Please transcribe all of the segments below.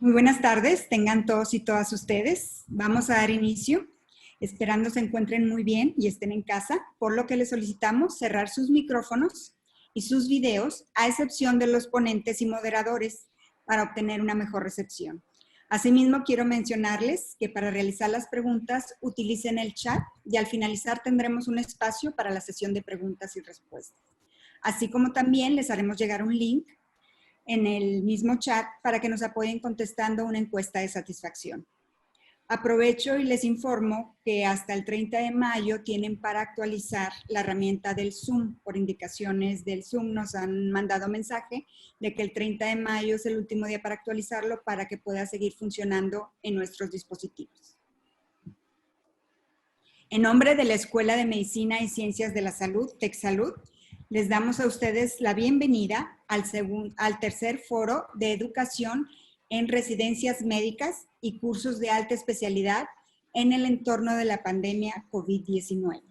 Muy buenas tardes, tengan todos y todas ustedes. Vamos a dar inicio, esperando se encuentren muy bien y estén en casa, por lo que les solicitamos cerrar sus micrófonos y sus videos, a excepción de los ponentes y moderadores, para obtener una mejor recepción. Asimismo, quiero mencionarles que para realizar las preguntas, utilicen el chat y al finalizar tendremos un espacio para la sesión de preguntas y respuestas. Así como también les haremos llegar un link en el mismo chat para que nos apoyen contestando una encuesta de satisfacción. Aprovecho y les informo que hasta el 30 de mayo tienen para actualizar la herramienta del Zoom. Por indicaciones del Zoom nos han mandado mensaje de que el 30 de mayo es el último día para actualizarlo para que pueda seguir funcionando en nuestros dispositivos. En nombre de la Escuela de Medicina y Ciencias de la Salud, TecSalud, les damos a ustedes la bienvenida al tercer foro de educación en residencias médicas y cursos de alta especialidad en el entorno de la pandemia COVID-19.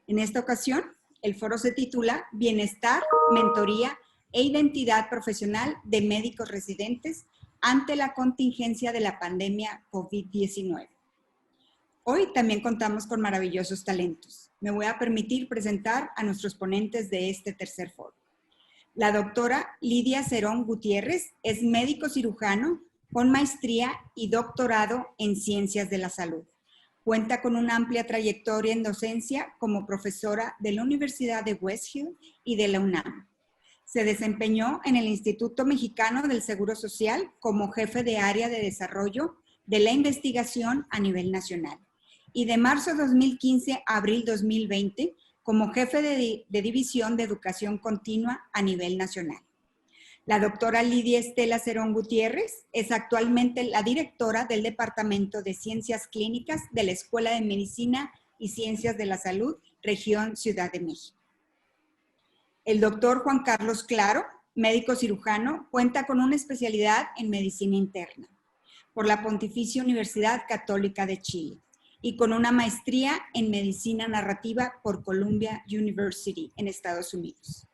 En esta ocasión, el foro se titula Bienestar, Mentoría e Identidad Profesional de Médicos Residentes ante la contingencia de la pandemia COVID-19. Hoy también contamos con maravillosos talentos. Me voy a permitir presentar a nuestros ponentes de este tercer foro. La doctora Lidia Cerón Gutiérrez es médico cirujano con maestría y doctorado en Ciencias de la Salud. Cuenta con una amplia trayectoria en docencia como profesora de la Universidad de West Hill y de la UNAM. Se desempeñó en el Instituto Mexicano del Seguro Social como jefe de área de desarrollo de la investigación a nivel nacional. Y de marzo 2015 a abril 2020 como jefe de división de educación continua a nivel nacional. La doctora Lidia Estela Cerón Gutiérrez es actualmente la directora del Departamento de Ciencias Clínicas de la Escuela de Medicina y Ciencias de la Salud, región Ciudad de México. El doctor Juan Carlos Claro, médico cirujano, cuenta con una especialidad en medicina interna por la Pontificia Universidad Católica de Chile y con una maestría en medicina narrativa por Columbia University en Estados Unidos.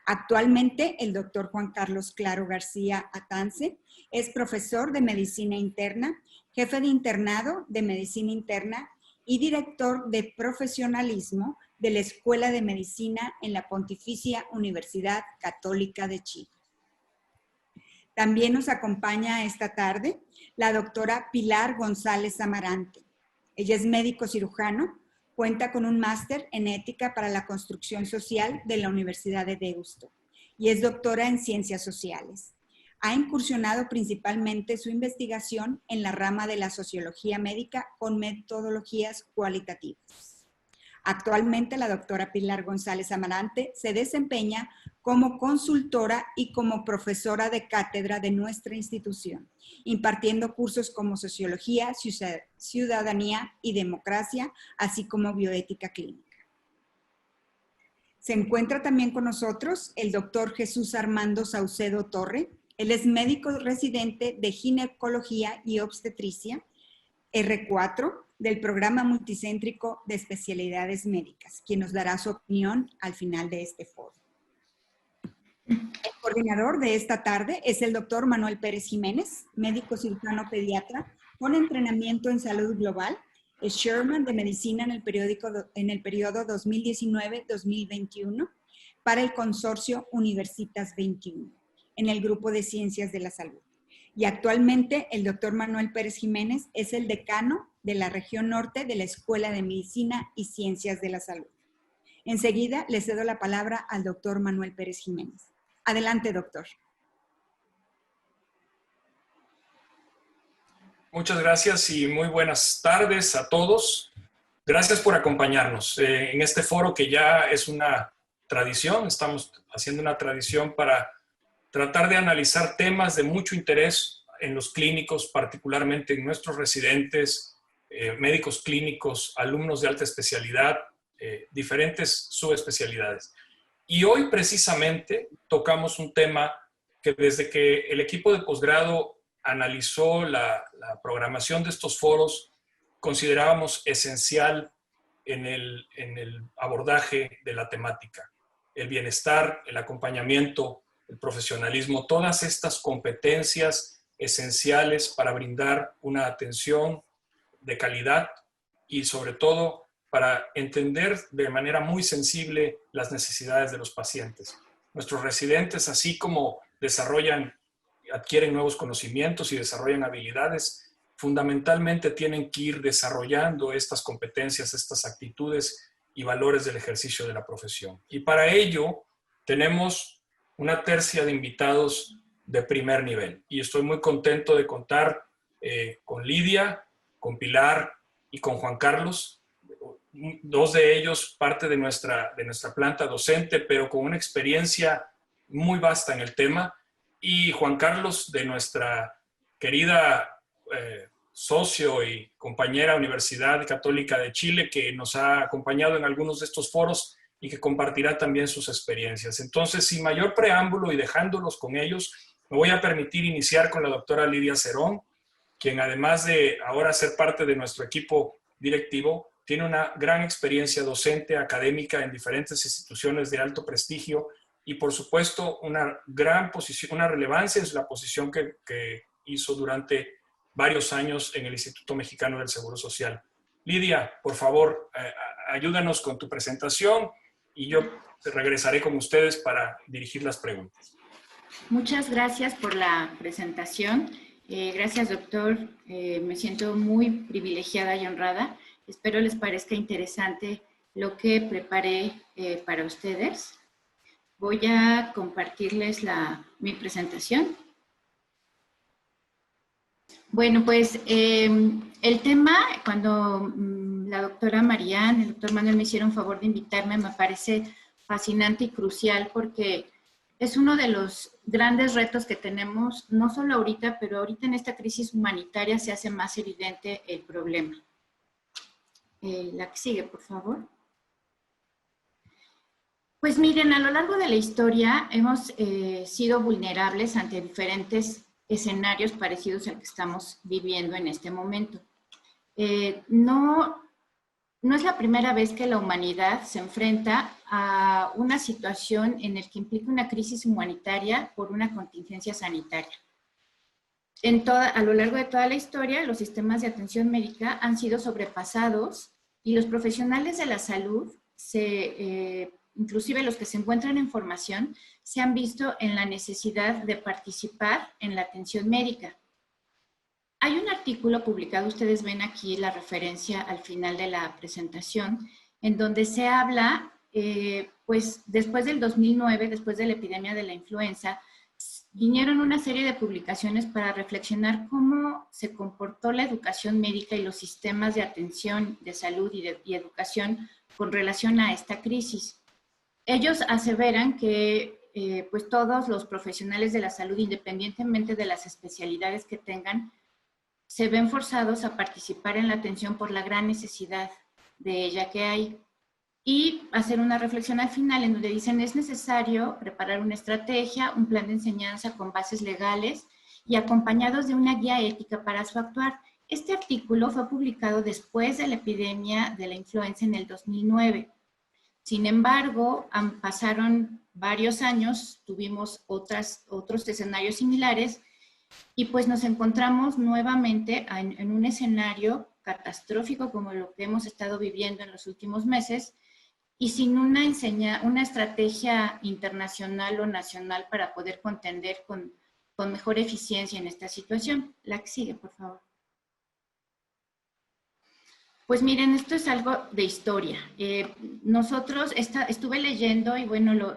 Actualmente, el doctor Juan Carlos Claro García Atance es profesor de medicina interna, jefe de internado de medicina interna y director de profesionalismo de la Escuela de Medicina en la Pontificia Universidad Católica de Chile. También nos acompaña esta tarde la doctora Pilar González Amarante. Ella es médico cirujano, cuenta con un máster en ética para la construcción social de la Universidad de Deusto y es doctora en ciencias sociales. Ha incursionado principalmente su investigación en la rama de la sociología médica con metodologías cualitativas. Actualmente la doctora Pilar González Amarante se desempeña como consultora y como profesora de cátedra de nuestra institución, impartiendo cursos como Sociología, Ciudadanía y Democracia, así como Bioética Clínica. Se encuentra también con nosotros el doctor Jesús Armando Saucedo Torre. Él es médico residente de Ginecología y Obstetricia, R4, del Programa Multicéntrico de Especialidades Médicas, quien nos dará su opinión al final de este foro. El coordinador de esta tarde es el doctor Manuel Pérez Jiménez, médico cirujano pediatra con entrenamiento en salud global. Es Sherman de Medicina en el periodo 2019-2021 para el consorcio Universitas 21, en el grupo de Ciencias de la Salud. Y actualmente el doctor Manuel Pérez Jiménez es el decano de la región norte de la Escuela de Medicina y Ciencias de la Salud. Enseguida le cedo la palabra al doctor Manuel Pérez Jiménez. Adelante, doctor. Muchas gracias y muy buenas tardes a todos. Gracias por acompañarnos en este foro que ya es una tradición. Estamos haciendo una tradición para tratar de analizar temas de mucho interés en los clínicos, particularmente en nuestros residentes, médicos clínicos, alumnos de alta especialidad, diferentes subespecialidades. Y hoy precisamente tocamos un tema que desde que el equipo de posgrado analizó la programación de estos foros, considerábamos esencial en el abordaje de la temática. El bienestar, el acompañamiento, el profesionalismo, todas estas competencias esenciales para brindar una atención de calidad y sobre todo para entender de manera muy sensible las necesidades de los pacientes. Nuestros residentes, así como adquieren nuevos conocimientos y desarrollan habilidades, fundamentalmente tienen que ir desarrollando estas competencias, estas actitudes y valores del ejercicio de la profesión. Y para ello tenemos una tercia de invitados de primer nivel. Y estoy muy contento de contar con Lidia, con Pilar y con Juan Carlos, dos de ellos parte de nuestra planta docente, pero con una experiencia muy vasta en el tema, y Juan Carlos de nuestra querida socio y compañera Universidad Católica de Chile, que nos ha acompañado en algunos de estos foros y que compartirá también sus experiencias. Entonces, sin mayor preámbulo y dejándolos con ellos, me voy a permitir iniciar con la doctora Lidia Cerón, quien además de ahora ser parte de nuestro equipo directivo, tiene una gran experiencia docente, académica en diferentes instituciones de alto prestigio y, por supuesto, una gran posición, una relevancia en la posición que hizo durante varios años en el Instituto Mexicano del Seguro Social. Lidia, por favor, ayúdanos con tu presentación y yo regresaré con ustedes para dirigir las preguntas. Muchas gracias por la presentación. Gracias, doctor. Me siento muy privilegiada y honrada. Espero les parezca interesante lo que preparé para ustedes. Voy a compartirles mi presentación. Bueno, pues el tema, cuando la doctora Marian, el doctor Manuel me hicieron favor de invitarme, me parece fascinante y crucial porque es uno de los grandes retos que tenemos, no solo ahorita, pero ahorita en esta crisis humanitaria se hace más evidente el problema. La que sigue, por favor. Pues miren, a lo largo de la historia hemos sido vulnerables ante diferentes escenarios parecidos al que estamos viviendo en este momento. No es la primera vez que la humanidad se enfrenta a una situación en la que implica una crisis humanitaria por una contingencia sanitaria. A lo largo de toda la historia, los sistemas de atención médica han sido sobrepasados y los profesionales de la salud, inclusive los que se encuentran en formación, se han visto en la necesidad de participar en la atención médica. Hay un artículo publicado, ustedes ven aquí la referencia al final de la presentación, en donde se habla, pues después del 2009, después de la epidemia de la influenza, vinieron una serie de publicaciones para reflexionar cómo se comportó la educación médica y los sistemas de atención de salud y educación con relación a esta crisis. Ellos aseveran que pues todos los profesionales de la salud, independientemente de las especialidades que tengan, se ven forzados a participar en la atención por la gran necesidad de ella que hay. Y hacer una reflexión al final en donde dicen es necesario preparar una estrategia, un plan de enseñanza con bases legales y acompañados de una guía ética para su actuar. Este artículo fue publicado después de la epidemia de la influenza en el 2009. Sin embargo, pasaron varios años, tuvimos otros escenarios similares y pues nos encontramos nuevamente en un escenario catastrófico como lo que hemos estado viviendo en los últimos meses y sin una estrategia internacional o nacional para poder contender con mejor eficiencia en esta situación. La que sigue, por favor. Pues miren, esto es algo de historia. Nosotros estuve leyendo y bueno,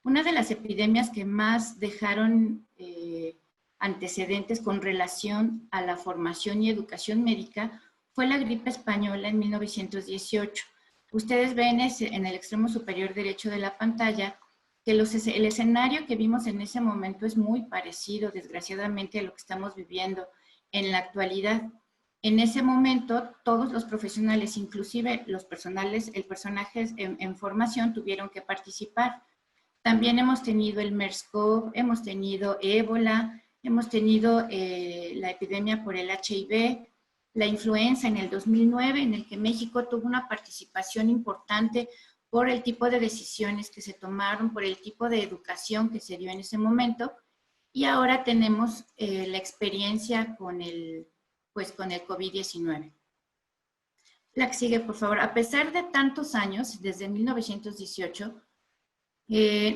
una de las epidemias que más dejaron antecedentes con relación a la formación y educación médica fue la gripe española en 1918. Ustedes ven en el extremo superior derecho de la pantalla que el escenario que vimos en ese momento es muy parecido, desgraciadamente, a lo que estamos viviendo en la actualidad. En ese momento, todos los profesionales, inclusive el personaje en formación, tuvieron que participar. También hemos tenido el MERS-CoV, hemos tenido ébola, hemos tenido la epidemia por el HIV, la influenza en el 2009, en el que México tuvo una participación importante por el tipo de decisiones que se tomaron, por el tipo de educación que se dio en ese momento. y ahora tenemos la experiencia con el COVID-19. La que sigue, por favor. A pesar de tantos años, desde 1918,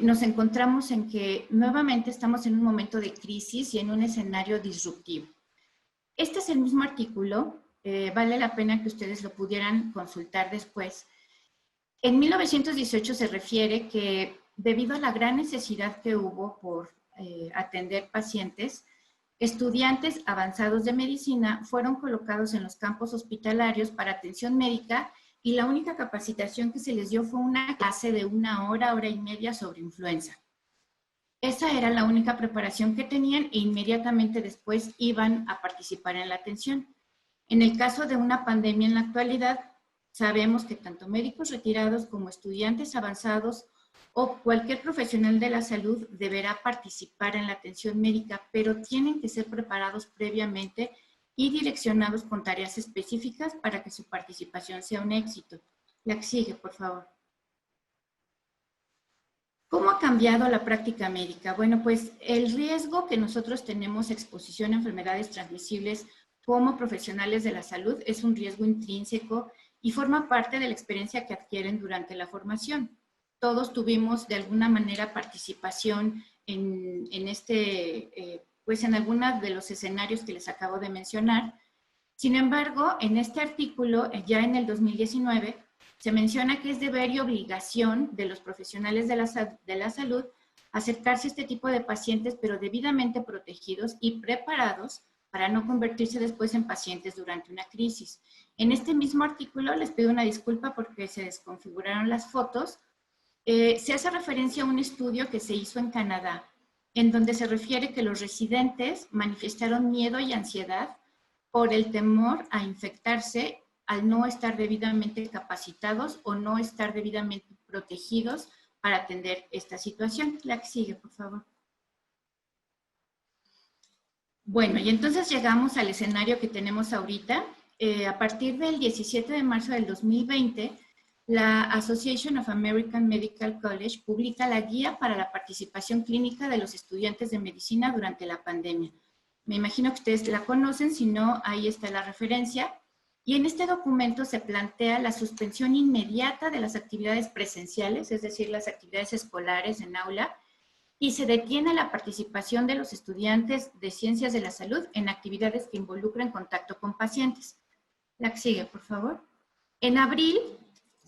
nos encontramos en que nuevamente estamos en un momento de crisis y en un escenario disruptivo. Este es el mismo artículo, vale la pena que ustedes lo pudieran consultar después. En 1918 se refiere que debido a la gran necesidad que hubo por atender pacientes, estudiantes avanzados de medicina fueron colocados en los campos hospitalarios para atención médica y la única capacitación que se les dio fue una clase de 1 hora, hora y media sobre influenza. Esa era la única preparación que tenían e inmediatamente después iban a participar en la atención. En el caso de una pandemia en la actualidad, sabemos que tanto médicos retirados como estudiantes avanzados o cualquier profesional de la salud deberá participar en la atención médica, pero tienen que ser preparados previamente y direccionados con tareas específicas para que su participación sea un éxito. La que sigue, por favor. ¿Cómo ha cambiado la práctica médica? Bueno, pues el riesgo que nosotros tenemos exposición a enfermedades transmisibles como profesionales de la salud es un riesgo intrínseco y forma parte de la experiencia que adquieren durante la formación. Todos tuvimos de alguna manera participación en algunos de los escenarios que les acabo de mencionar. Sin embargo, en este artículo, ya en el 2019, se menciona que es deber y obligación de los profesionales de la salud acercarse a este tipo de pacientes, pero debidamente protegidos y preparados para no convertirse después en pacientes durante una crisis. En este mismo artículo, les pido una disculpa porque se desconfiguraron las fotos, se hace referencia a un estudio que se hizo en Canadá, en donde se refiere que los residentes manifestaron miedo y ansiedad por el temor a infectarse al no estar debidamente capacitados o no estar debidamente protegidos para atender esta situación. La que sigue, por favor. Bueno, y entonces llegamos al escenario que tenemos ahorita. A partir del 17 de marzo del 2020, la Association of American Medical College publica la guía para la participación clínica de los estudiantes de medicina durante la pandemia. Me imagino que ustedes la conocen, si no, ahí está la referencia. Y en este documento se plantea la suspensión inmediata de las actividades presenciales, es decir, las actividades escolares en aula, y se detiene la participación de los estudiantes de ciencias de la salud en actividades que involucren contacto con pacientes. La que sigue, por favor. En abril,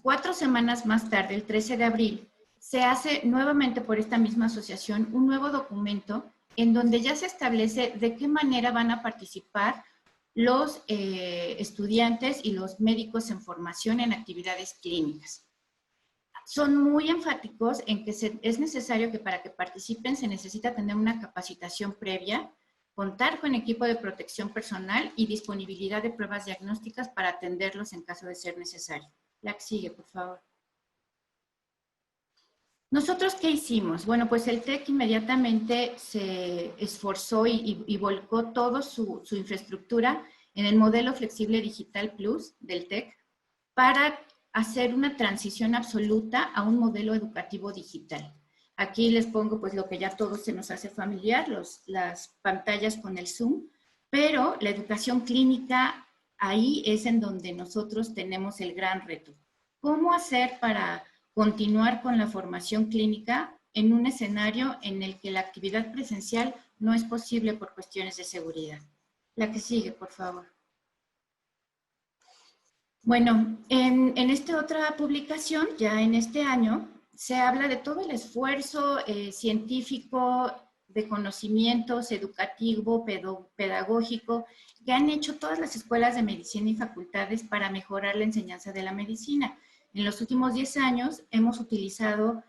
4 semanas más tarde, el 13 de abril, se hace nuevamente por esta misma asociación un nuevo documento en donde ya se establece de qué manera van a participar los estudiantes y los médicos en formación en actividades clínicas. Son muy enfáticos en que es necesario que para que participen se necesita tener una capacitación previa, contar con equipo de protección personal y disponibilidad de pruebas diagnósticas para atenderlos en caso de ser necesario. La que sigue, por favor. ¿Nosotros qué hicimos? Bueno, pues el TEC inmediatamente se esforzó y volcó toda su infraestructura en el modelo flexible digital plus del TEC para hacer una transición absoluta a un modelo educativo digital. Aquí les pongo pues lo que ya todos se nos hace familiar, las pantallas con el Zoom, pero la educación clínica ahí es en donde nosotros tenemos el gran reto. ¿Cómo hacer para continuar con la formación clínica en un escenario en el que la actividad presencial no es posible por cuestiones de seguridad? La que sigue, por favor. Bueno, en esta otra publicación, ya en este año, se habla de todo el esfuerzo científico, de conocimientos, educativo, pedagógico, que han hecho todas las escuelas de medicina y facultades para mejorar la enseñanza de la medicina. En los últimos 10 años hemos utilizado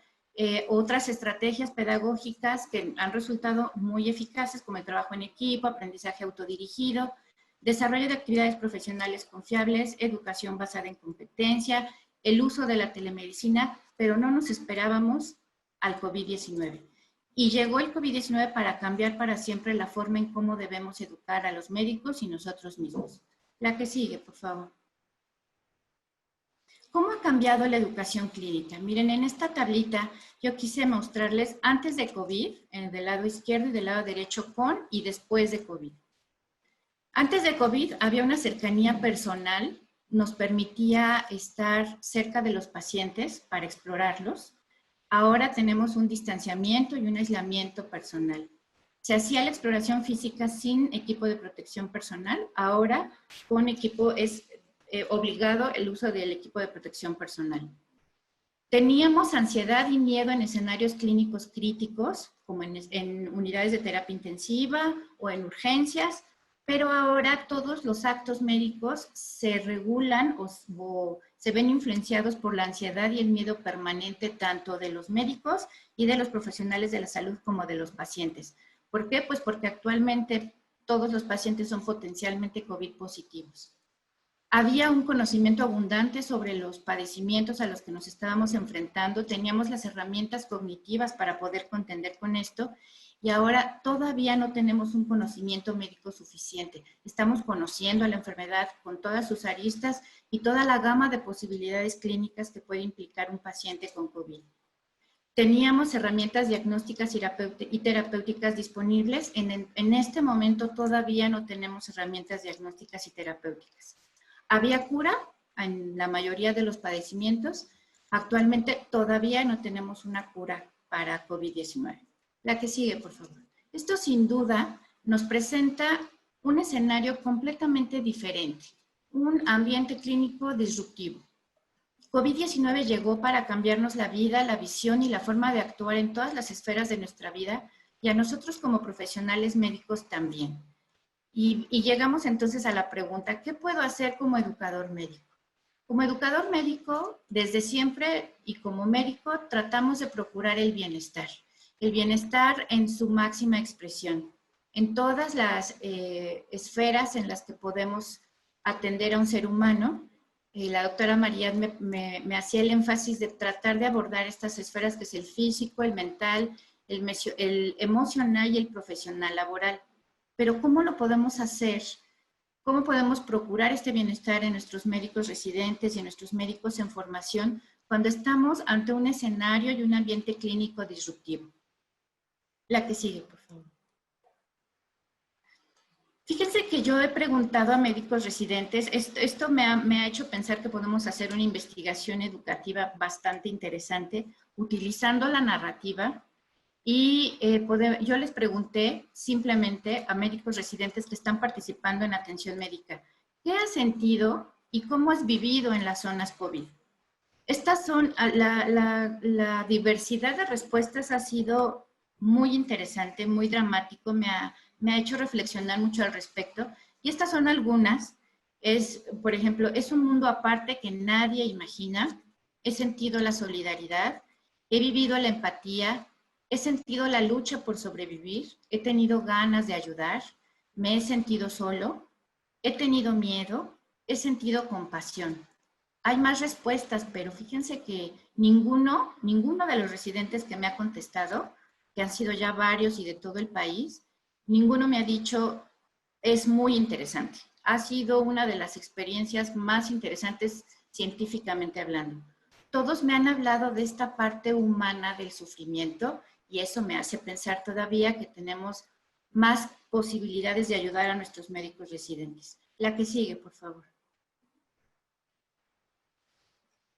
otras estrategias pedagógicas que han resultado muy eficaces, como el trabajo en equipo, aprendizaje autodirigido, desarrollo de actividades profesionales confiables, educación basada en competencia, el uso de la telemedicina, pero no nos esperábamos al COVID-19. Y llegó el COVID-19 para cambiar para siempre la forma en cómo debemos educar a los médicos y nosotros mismos. La que sigue, por favor. ¿Cómo ha cambiado la educación clínica? Miren, en esta tablita yo quise mostrarles antes de COVID, del lado izquierdo y del lado derecho con y después de COVID. Antes de COVID había una cercanía personal, nos permitía estar cerca de los pacientes para explorarlos. Ahora tenemos un distanciamiento y un aislamiento personal. Se hacía la exploración física sin equipo de protección personal, ahora con equipo es obligado el uso del equipo de protección personal. Teníamos ansiedad y miedo en escenarios clínicos críticos, como en unidades de terapia intensiva o en urgencias, pero ahora todos los actos médicos se regulan o se ven influenciados por la ansiedad y el miedo permanente tanto de los médicos y de los profesionales de la salud como de los pacientes. ¿Por qué? Pues porque actualmente todos los pacientes son potencialmente COVID positivos. Había un conocimiento abundante sobre los padecimientos a los que nos estábamos enfrentando, teníamos las herramientas cognitivas para poder contender con esto y ahora todavía no tenemos un conocimiento médico suficiente. Estamos conociendo a la enfermedad con todas sus aristas y toda la gama de posibilidades clínicas que puede implicar un paciente con COVID. Teníamos herramientas diagnósticas y terapéuticas disponibles. En este momento todavía no tenemos herramientas diagnósticas y terapéuticas. ¿Había cura en la mayoría de los padecimientos? Actualmente todavía no tenemos una cura para COVID-19. La que sigue, por favor. Esto sin duda nos presenta un escenario completamente diferente, un ambiente clínico disruptivo. COVID-19 llegó para cambiarnos la vida, la visión y la forma de actuar en todas las esferas de nuestra vida y a nosotros como profesionales médicos también. Y llegamos entonces a la pregunta, ¿qué puedo hacer como educador médico? Como educador médico, desde siempre y como médico, tratamos de procurar el bienestar en su máxima expresión, en todas las esferas en las que podemos atender a un ser humano. La doctora María me hacía el énfasis de tratar de abordar estas esferas que es el físico, el mental, el emocional y el profesional laboral. Pero ¿cómo lo podemos hacer? ¿Cómo podemos procurar este bienestar en nuestros médicos residentes y en nuestros médicos en formación cuando estamos ante un escenario y un ambiente clínico disruptivo? La que sigue, por favor. Fíjense que yo he preguntado a médicos residentes, esto me ha hecho pensar que podemos hacer una investigación educativa bastante interesante utilizando la narrativa. Y yo les pregunté simplemente a médicos residentes que están participando en atención médica, ¿qué has sentido y cómo has vivido en las zonas COVID? Estas son, la diversidad de respuestas ha sido muy interesante, muy dramático, me ha hecho reflexionar mucho al respecto. Y estas son algunas, por ejemplo, es un mundo aparte que nadie imagina, he sentido la solidaridad, he vivido la empatía, he sentido la lucha por sobrevivir, he tenido ganas de ayudar, me he sentido solo, he tenido miedo, he sentido compasión. Hay más respuestas, pero fíjense que ninguno de los residentes que me ha contestado, que han sido ya varios y de todo el país, ninguno me ha dicho, es muy interesante. Ha sido una de las experiencias más interesantes científicamente hablando. Todos me han hablado de esta parte humana del sufrimiento y eso me hace pensar todavía que tenemos más posibilidades de ayudar a nuestros médicos residentes. La que sigue, por favor.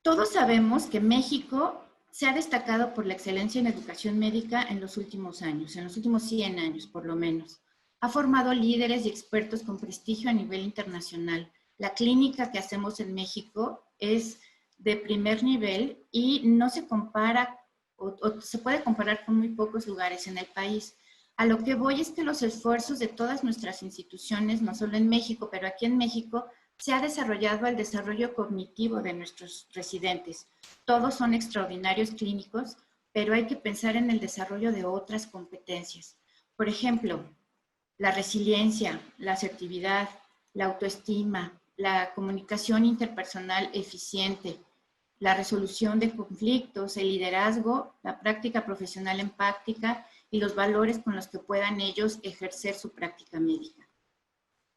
Todos sabemos que México se ha destacado por la excelencia en educación médica en los últimos años, en los últimos 100 años por lo menos. Ha formado líderes y expertos con prestigio a nivel internacional. La clínica que hacemos en México es de primer nivel y no se compara o se puede comparar con muy pocos lugares en el país. A lo que voy es que los esfuerzos de todas nuestras instituciones, no solo en México, pero aquí en México, se ha desarrollado el desarrollo cognitivo de nuestros residentes. Todos son extraordinarios clínicos, pero hay que pensar en el desarrollo de otras competencias. Por ejemplo, la resiliencia, la asertividad, la autoestima, la comunicación interpersonal eficiente, la resolución de conflictos, el liderazgo, la práctica profesional empática y los valores con los que puedan ellos ejercer su práctica médica.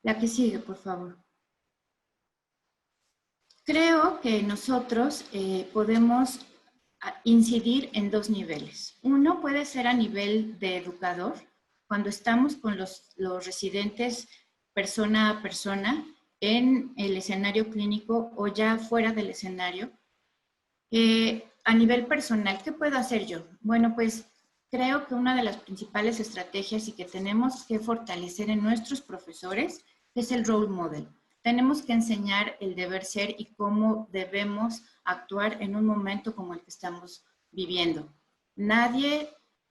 La que sigue, por favor. Creo que nosotros podemos incidir en dos niveles. Uno puede ser a nivel de educador, cuando estamos con los residentes persona a persona en el escenario clínico o ya fuera del escenario. A nivel personal, ¿qué puedo hacer yo? Bueno, pues creo que una de las principales estrategias y que tenemos que fortalecer en nuestros profesores es el role model. Tenemos que enseñar el deber ser y cómo debemos actuar en un momento como el que estamos viviendo. Nadie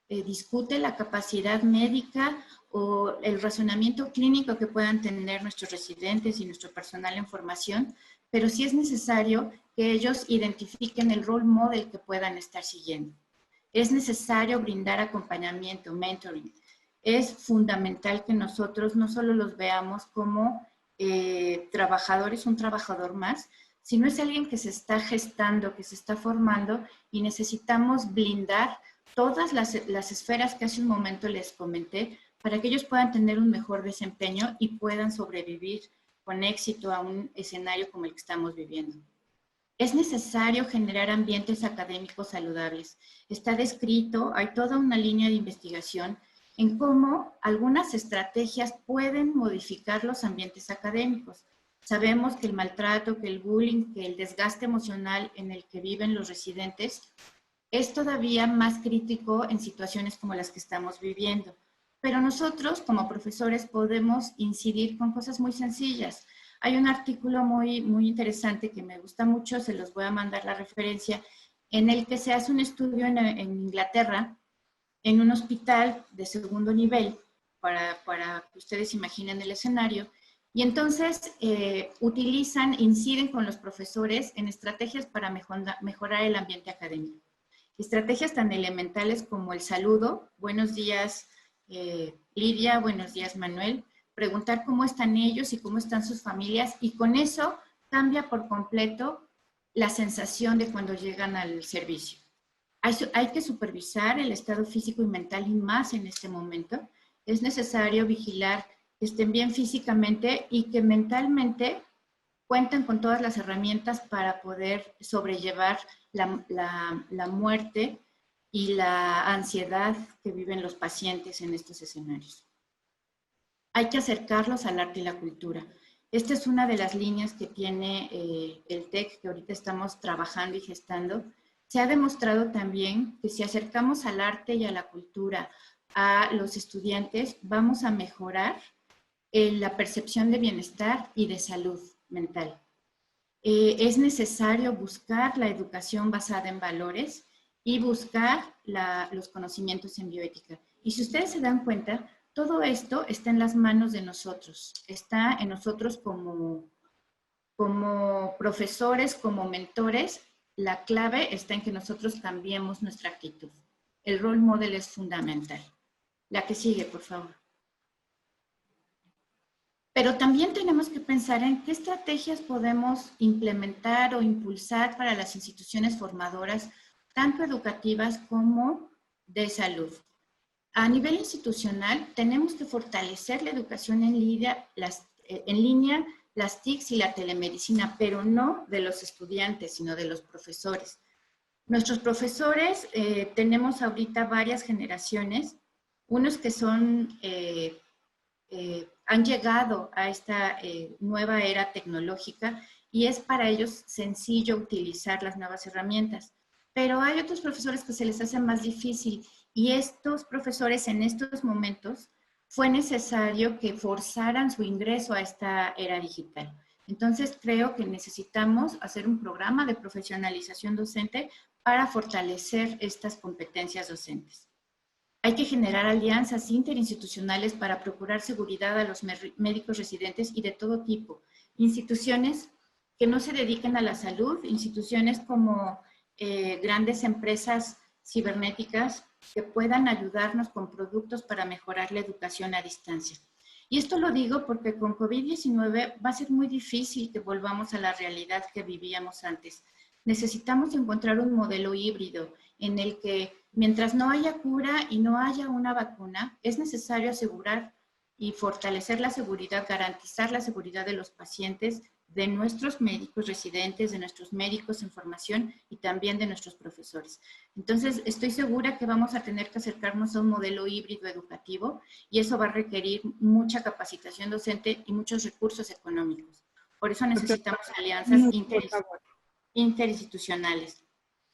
discute la capacidad médica o el razonamiento clínico que puedan tener nuestros residentes y nuestro personal en formación, pero sí es necesario que ellos identifiquen el role model que puedan estar siguiendo. Es necesario brindar acompañamiento, mentoring. Es fundamental que nosotros no solo los veamos como trabajadores, un trabajador más, sino es alguien que se está gestando, que se está formando y necesitamos blindar todas las esferas que hace un momento les comenté para que ellos puedan tener un mejor desempeño y puedan sobrevivir con éxito a un escenario como el que estamos viviendo. Es necesario generar ambientes académicos saludables. Está descrito, hay toda una línea de investigación en cómo algunas estrategias pueden modificar los ambientes académicos. Sabemos que el maltrato, que el bullying, que el desgaste emocional en el que viven los residentes es todavía más crítico en situaciones como las que estamos viviendo. Pero nosotros, como profesores, podemos incidir con cosas muy sencillas. Hay un artículo muy interesante que me gusta mucho, se los voy a mandar la referencia, en el que se hace un estudio en Inglaterra, en un hospital de segundo nivel, para que ustedes imaginen el escenario, y entonces inciden con los profesores en estrategias para mejorar el ambiente académico. Estrategias tan elementales como el saludo, buenos días Lidia, buenos días Manuel, preguntar cómo están ellos y cómo están sus familias, y con eso cambia por completo la sensación de cuando llegan al servicio. Hay que supervisar el estado físico y mental y más en este momento. Es necesario vigilar que estén bien físicamente y que mentalmente cuenten con todas las herramientas para poder sobrellevar la muerte y la ansiedad que viven los pacientes en estos escenarios. Hay que acercarlos al arte y la cultura. Esta es una de las líneas que tiene el TEC, que ahorita estamos trabajando y gestando. Se ha demostrado también que si acercamos al arte y a la cultura a los estudiantes, vamos a mejorar la percepción de bienestar y de salud mental. Es necesario buscar la educación basada en valores y buscar los conocimientos en bioética. Y si ustedes se dan cuenta, todo esto está en las manos de nosotros. Está en nosotros como profesores, como mentores. La clave está en que nosotros cambiemos nuestra actitud. El role model es fundamental. La que sigue, por favor. Pero también tenemos que pensar en qué estrategias podemos implementar o impulsar para las instituciones formadoras, tanto educativas como de salud. A nivel institucional, tenemos que fortalecer la educación en línea, las TICs y la telemedicina, pero no de los estudiantes, sino de los profesores. Nuestros profesores, tenemos ahorita varias generaciones, unos que son... han llegado a esta nueva era tecnológica y es para ellos sencillo utilizar las nuevas herramientas. Pero hay otros profesores que se les hace más difícil y estos profesores en estos momentos fue necesario que forzaran su ingreso a esta era digital. Entonces creo que necesitamos hacer un programa de profesionalización docente para fortalecer estas competencias docentes. Hay que generar alianzas interinstitucionales para procurar seguridad a los médicos residentes y de todo tipo. Instituciones que no se dediquen a la salud, instituciones como grandes empresas cibernéticas que puedan ayudarnos con productos para mejorar la educación a distancia. Y esto lo digo porque con COVID-19 va a ser muy difícil que volvamos a la realidad que vivíamos antes. Necesitamos encontrar un modelo híbrido en el que mientras no haya cura y no haya una vacuna, es necesario asegurar y fortalecer la seguridad, garantizar la seguridad de los pacientes de nuestros médicos residentes, de nuestros médicos en formación y también de nuestros profesores. Entonces, estoy segura que vamos a tener que acercarnos a un modelo híbrido educativo y eso va a requerir mucha capacitación docente y muchos recursos económicos. Por eso necesitamos alianzas interinstitucionales.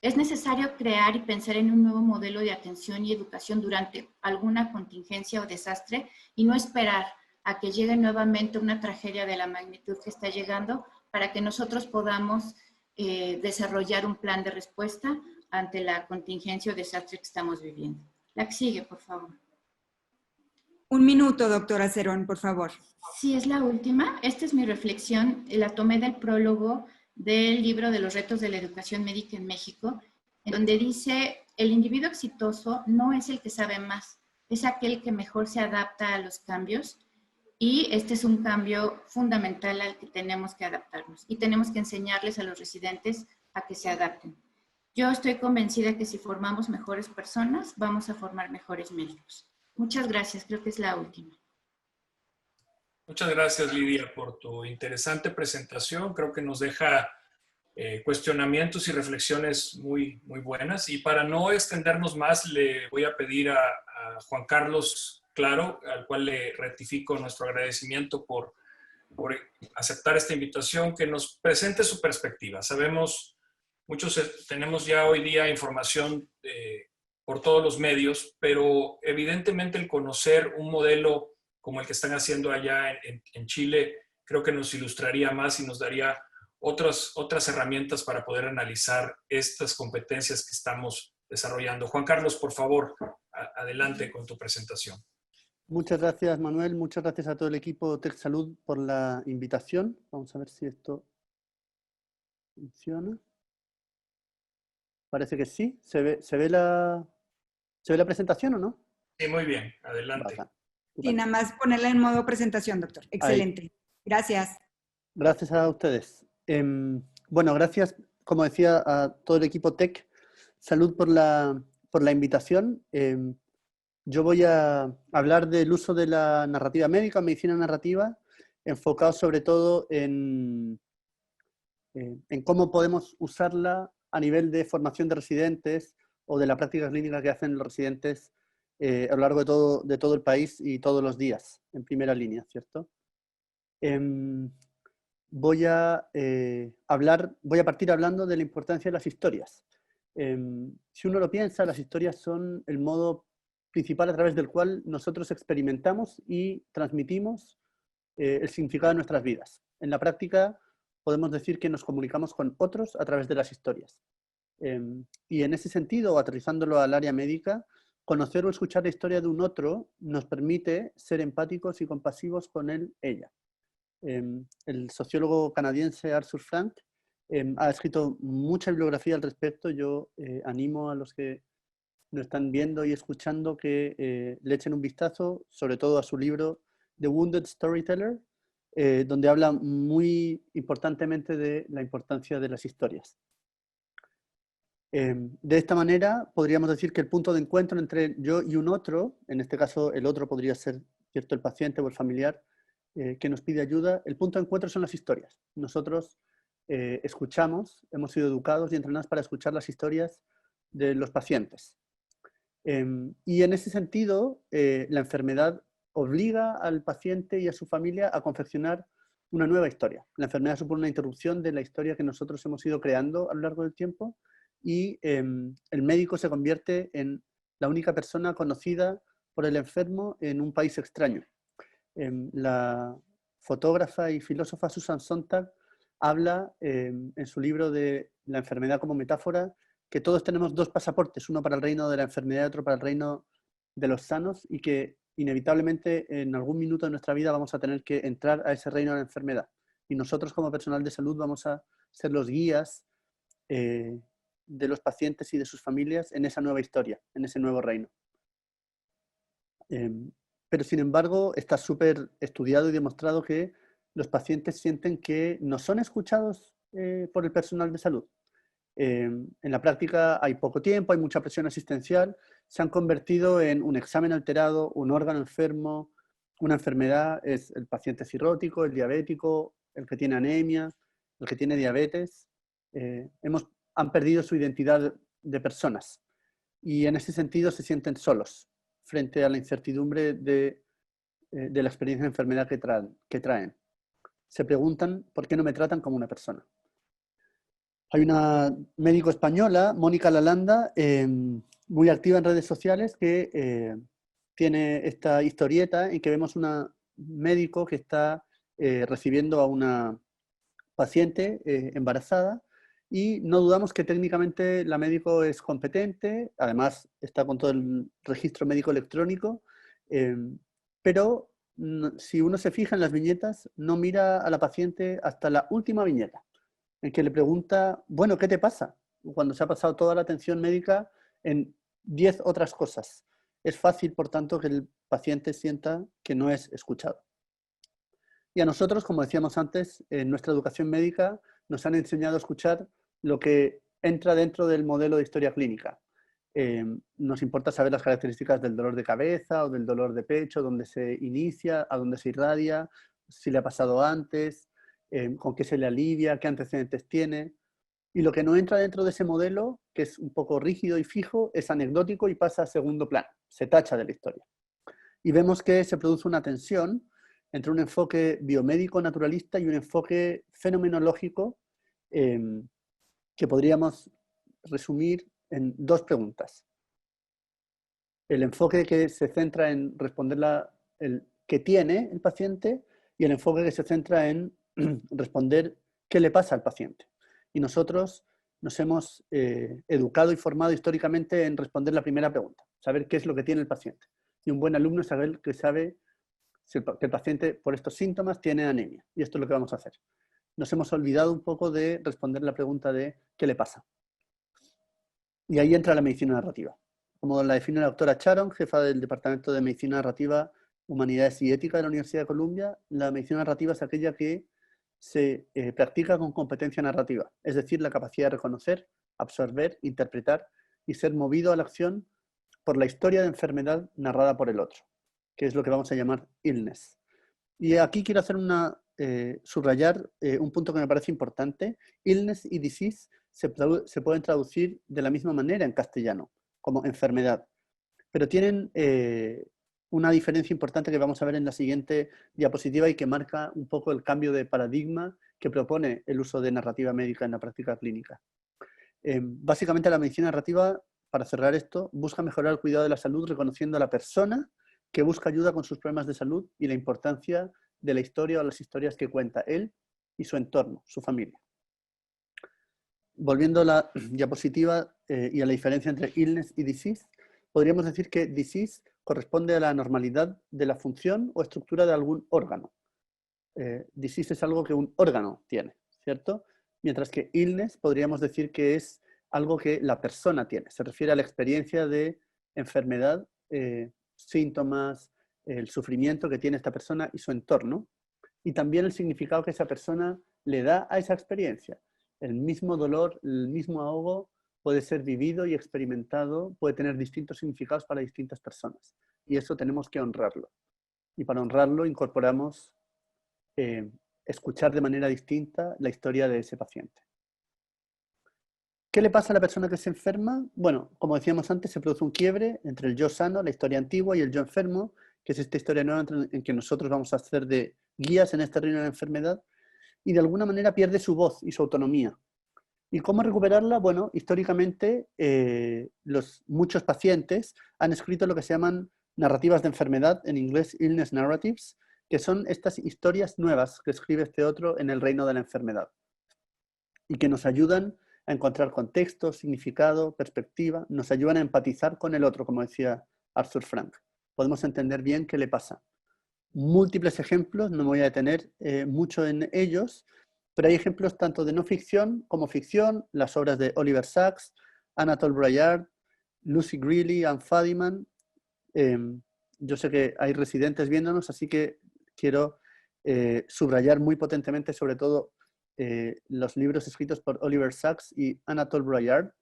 Es necesario crear y pensar en un nuevo modelo de atención y educación durante alguna contingencia o desastre y no esperar a que llegue nuevamente una tragedia de la magnitud que está llegando para que nosotros podamos desarrollar un plan de respuesta ante la contingencia o desastre que estamos viviendo. La que sigue, por favor. Un minuto, doctora Cerón, por favor. Sí, es la última. Esta es mi reflexión. La tomé del prólogo del libro de los retos de la educación médica en México, en donde dice, el individuo exitoso no es el que sabe más, es aquel que mejor se adapta a los cambios y este es un cambio fundamental al que tenemos que adaptarnos y tenemos que enseñarles a los residentes a que se adapten. Yo estoy convencida que si formamos mejores personas, vamos a formar mejores médicos. Muchas gracias, creo que es la última. Muchas gracias, Lidia, por tu interesante presentación. Creo que nos deja cuestionamientos y reflexiones muy, muy buenas. Y para no extendernos más, le voy a pedir a Juan Carlos Claro, al cual le rectifico nuestro agradecimiento por aceptar esta invitación, que nos presente su perspectiva. Sabemos, muchos tenemos ya hoy día información por todos los medios, pero evidentemente el conocer un modelo como el que están haciendo allá en Chile, creo que nos ilustraría más y nos daría otras herramientas para poder analizar estas competencias que estamos desarrollando. Juan Carlos, por favor, adelante con tu presentación. Muchas gracias, Manuel. Muchas gracias a todo el equipo TecSalud por la invitación. Vamos a ver si esto funciona. Parece que sí. ¿Se ve la presentación o no? Sí, muy bien. Adelante. Baja. Y nada más ponerla en modo presentación, doctor. Excelente. Ahí. Gracias. Gracias a ustedes. Bueno, gracias, como decía, a todo el equipo TecSalud por la invitación. Yo voy a hablar del uso de la narrativa médica, medicina narrativa, enfocado sobre todo en cómo podemos usarla a nivel de formación de residentes o de la práctica clínica que hacen los residentes a lo largo de todo el país y todos los días, en primera línea, ¿cierto? Voy a partir hablando de la importancia de las historias. Si uno lo piensa, las historias son el modo principal a través del cual nosotros experimentamos y transmitimos el significado de nuestras vidas. En la práctica podemos decir que nos comunicamos con otros a través de las historias. Y en ese sentido, aterrizándolo al área médica, conocer o escuchar la historia de un otro nos permite ser empáticos y compasivos con él, ella. El sociólogo canadiense Arthur Frank ha escrito mucha bibliografía al respecto. Yo animo a los que nos están viendo y escuchando que le echen un vistazo, sobre todo a su libro The Wounded Storyteller, donde habla muy importantemente de la importancia de las historias. De esta manera, podríamos decir que el punto de encuentro entre yo y un otro, en este caso el otro podría ser, ¿cierto?, el paciente o el familiar que nos pide ayuda, el punto de encuentro son las historias. Nosotros escuchamos, hemos sido educados y entrenados para escuchar las historias de los pacientes. Y en ese sentido, la enfermedad obliga al paciente y a su familia a confeccionar una nueva historia. La enfermedad supone una interrupción de la historia que nosotros hemos ido creando a lo largo del tiempo y el médico se convierte en la única persona conocida por el enfermo en un país extraño. La fotógrafa y filósofa Susan Sontag habla en su libro de La enfermedad como metáfora que todos tenemos dos pasaportes, uno para el reino de la enfermedad y otro para el reino de los sanos, y que inevitablemente en algún minuto de nuestra vida vamos a tener que entrar a ese reino de la enfermedad. Y nosotros como personal de salud vamos a ser los guías de los pacientes y de sus familias en esa nueva historia, en ese nuevo reino. Pero sin embargo está súper estudiado y demostrado que los pacientes sienten que no son escuchados por el personal de salud. En la práctica hay poco tiempo, hay mucha presión asistencial, se han convertido en un examen alterado, un órgano enfermo, Una enfermedad es el paciente cirrótico, el diabético, el que tiene anemia, el que tiene diabetes. Han perdido su identidad de personas y en ese sentido se sienten solos frente a la incertidumbre de la experiencia de enfermedad que traen. Se preguntan por qué no me tratan como una persona. Hay una médico española, Mónica Lalanda, muy activa en redes sociales, que tiene esta historieta en que vemos un médico que está recibiendo a una paciente embarazada y no dudamos que técnicamente la médico es competente, además está con todo el registro médico electrónico, pero si uno se fija en las viñetas, no mira a la paciente hasta la última viñeta, en que le pregunta, bueno, ¿qué te pasa? Cuando se ha pasado toda la atención médica en 10 otras cosas. Es fácil, por tanto, que el paciente sienta que no es escuchado. Y a nosotros, como decíamos antes, en nuestra educación médica nos han enseñado a escuchar lo que entra dentro del modelo de historia clínica. Nos importa saber las características del dolor de cabeza o del dolor de pecho, dónde se inicia, a dónde se irradia, si le ha pasado antes, con qué se le alivia, qué antecedentes tiene. Y lo que no entra dentro de ese modelo, que es un poco rígido y fijo, es anecdótico y pasa a segundo plano, se tacha de la historia. Y vemos que se produce una tensión entre un enfoque biomédico naturalista y un enfoque fenomenológico que podríamos resumir en dos preguntas. El enfoque que se centra en responder el que tiene el paciente y el enfoque que se centra en responder qué le pasa al paciente. Y nosotros nos hemos educado y formado históricamente en responder la primera pregunta, saber qué es lo que tiene el paciente. Y un buen alumno es saber que sabe que el paciente por estos síntomas tiene anemia. Y esto es lo que vamos a hacer. Nos hemos olvidado un poco de responder la pregunta de qué le pasa. Y ahí entra la medicina narrativa. Como la define la doctora Sharon, jefa del Departamento de Medicina Narrativa, Humanidades y Ética de la Universidad de Columbia, la medicina narrativa es aquella que se practica con competencia narrativa, es decir, la capacidad de reconocer, absorber, interpretar y ser movido a la acción por la historia de enfermedad narrada por el otro, que es lo que vamos a llamar illness. Y aquí quiero hacer subrayar un punto que me parece importante. Illness y disease se pueden traducir de la misma manera en castellano, como enfermedad, pero tienen una diferencia importante que vamos a ver en la siguiente diapositiva y que marca un poco el cambio de paradigma que propone el uso de narrativa médica en la práctica clínica. Básicamente la medicina narrativa, para cerrar esto, busca mejorar el cuidado de la salud reconociendo a la persona que busca ayuda con sus problemas de salud y la importancia de la historia o las historias que cuenta él y su entorno, su familia. Volviendo a la diapositiva y a la diferencia entre illness y disease, podríamos decir que disease corresponde a la normalidad de la función o estructura de algún órgano. Disease es algo que un órgano tiene, ¿cierto? Mientras que illness podríamos decir que es algo que la persona tiene. Se refiere a la experiencia de enfermedad, síntomas, el sufrimiento que tiene esta persona y su entorno, y también el significado que esa persona le da a esa experiencia. El mismo dolor, el mismo ahogo puede ser vivido y experimentado, puede tener distintos significados para distintas personas. Y eso tenemos que honrarlo. Y para honrarlo incorporamos escuchar de manera distinta la historia de ese paciente. ¿Qué le pasa a la persona que se enferma? Bueno, como decíamos antes, se produce un quiebre entre el yo sano, la historia antigua, y el yo enfermo, que es esta historia nueva en que nosotros vamos a hacer de guías en este reino de la enfermedad, y de alguna manera pierde su voz y su autonomía. ¿Y cómo recuperarla? Bueno, históricamente muchos pacientes han escrito lo que se llaman narrativas de enfermedad, en inglés illness narratives, que son estas historias nuevas que escribe este otro en el reino de la enfermedad y que nos ayudan a encontrar contexto, significado, perspectiva, nos ayudan a empatizar con el otro, como decía Arthur Frank. Podemos entender bien qué le pasa. Múltiples ejemplos, no me voy a detener mucho en ellos, pero hay ejemplos tanto de no ficción como ficción, las obras de Oliver Sacks, Anatole Breillat, Lucy Greeley, Anne Fadiman. Yo sé que hay residentes viéndonos, así que quiero subrayar muy potentemente sobre todo los libros escritos por Oliver Sacks y Anatole Breillat.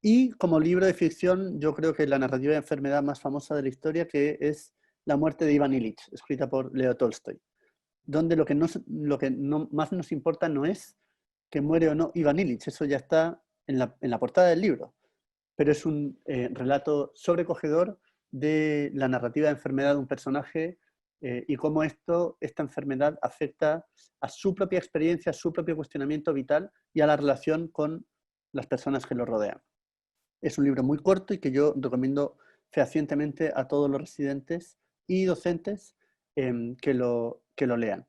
Y como libro de ficción, yo creo que la narrativa de enfermedad más famosa de la historia, que es La muerte de Iván Ilich, escrita por Leo Tolstoy, donde lo que más nos importa no es que muere o no Iván Ilich, eso ya está en la portada del libro, pero es un relato sobrecogedor de la narrativa de enfermedad de un personaje y cómo esta enfermedad afecta a su propia experiencia, a su propio cuestionamiento vital y a la relación con las personas que lo rodean. Es un libro muy corto y que yo recomiendo fehacientemente a todos los residentes y docentes que lo lean.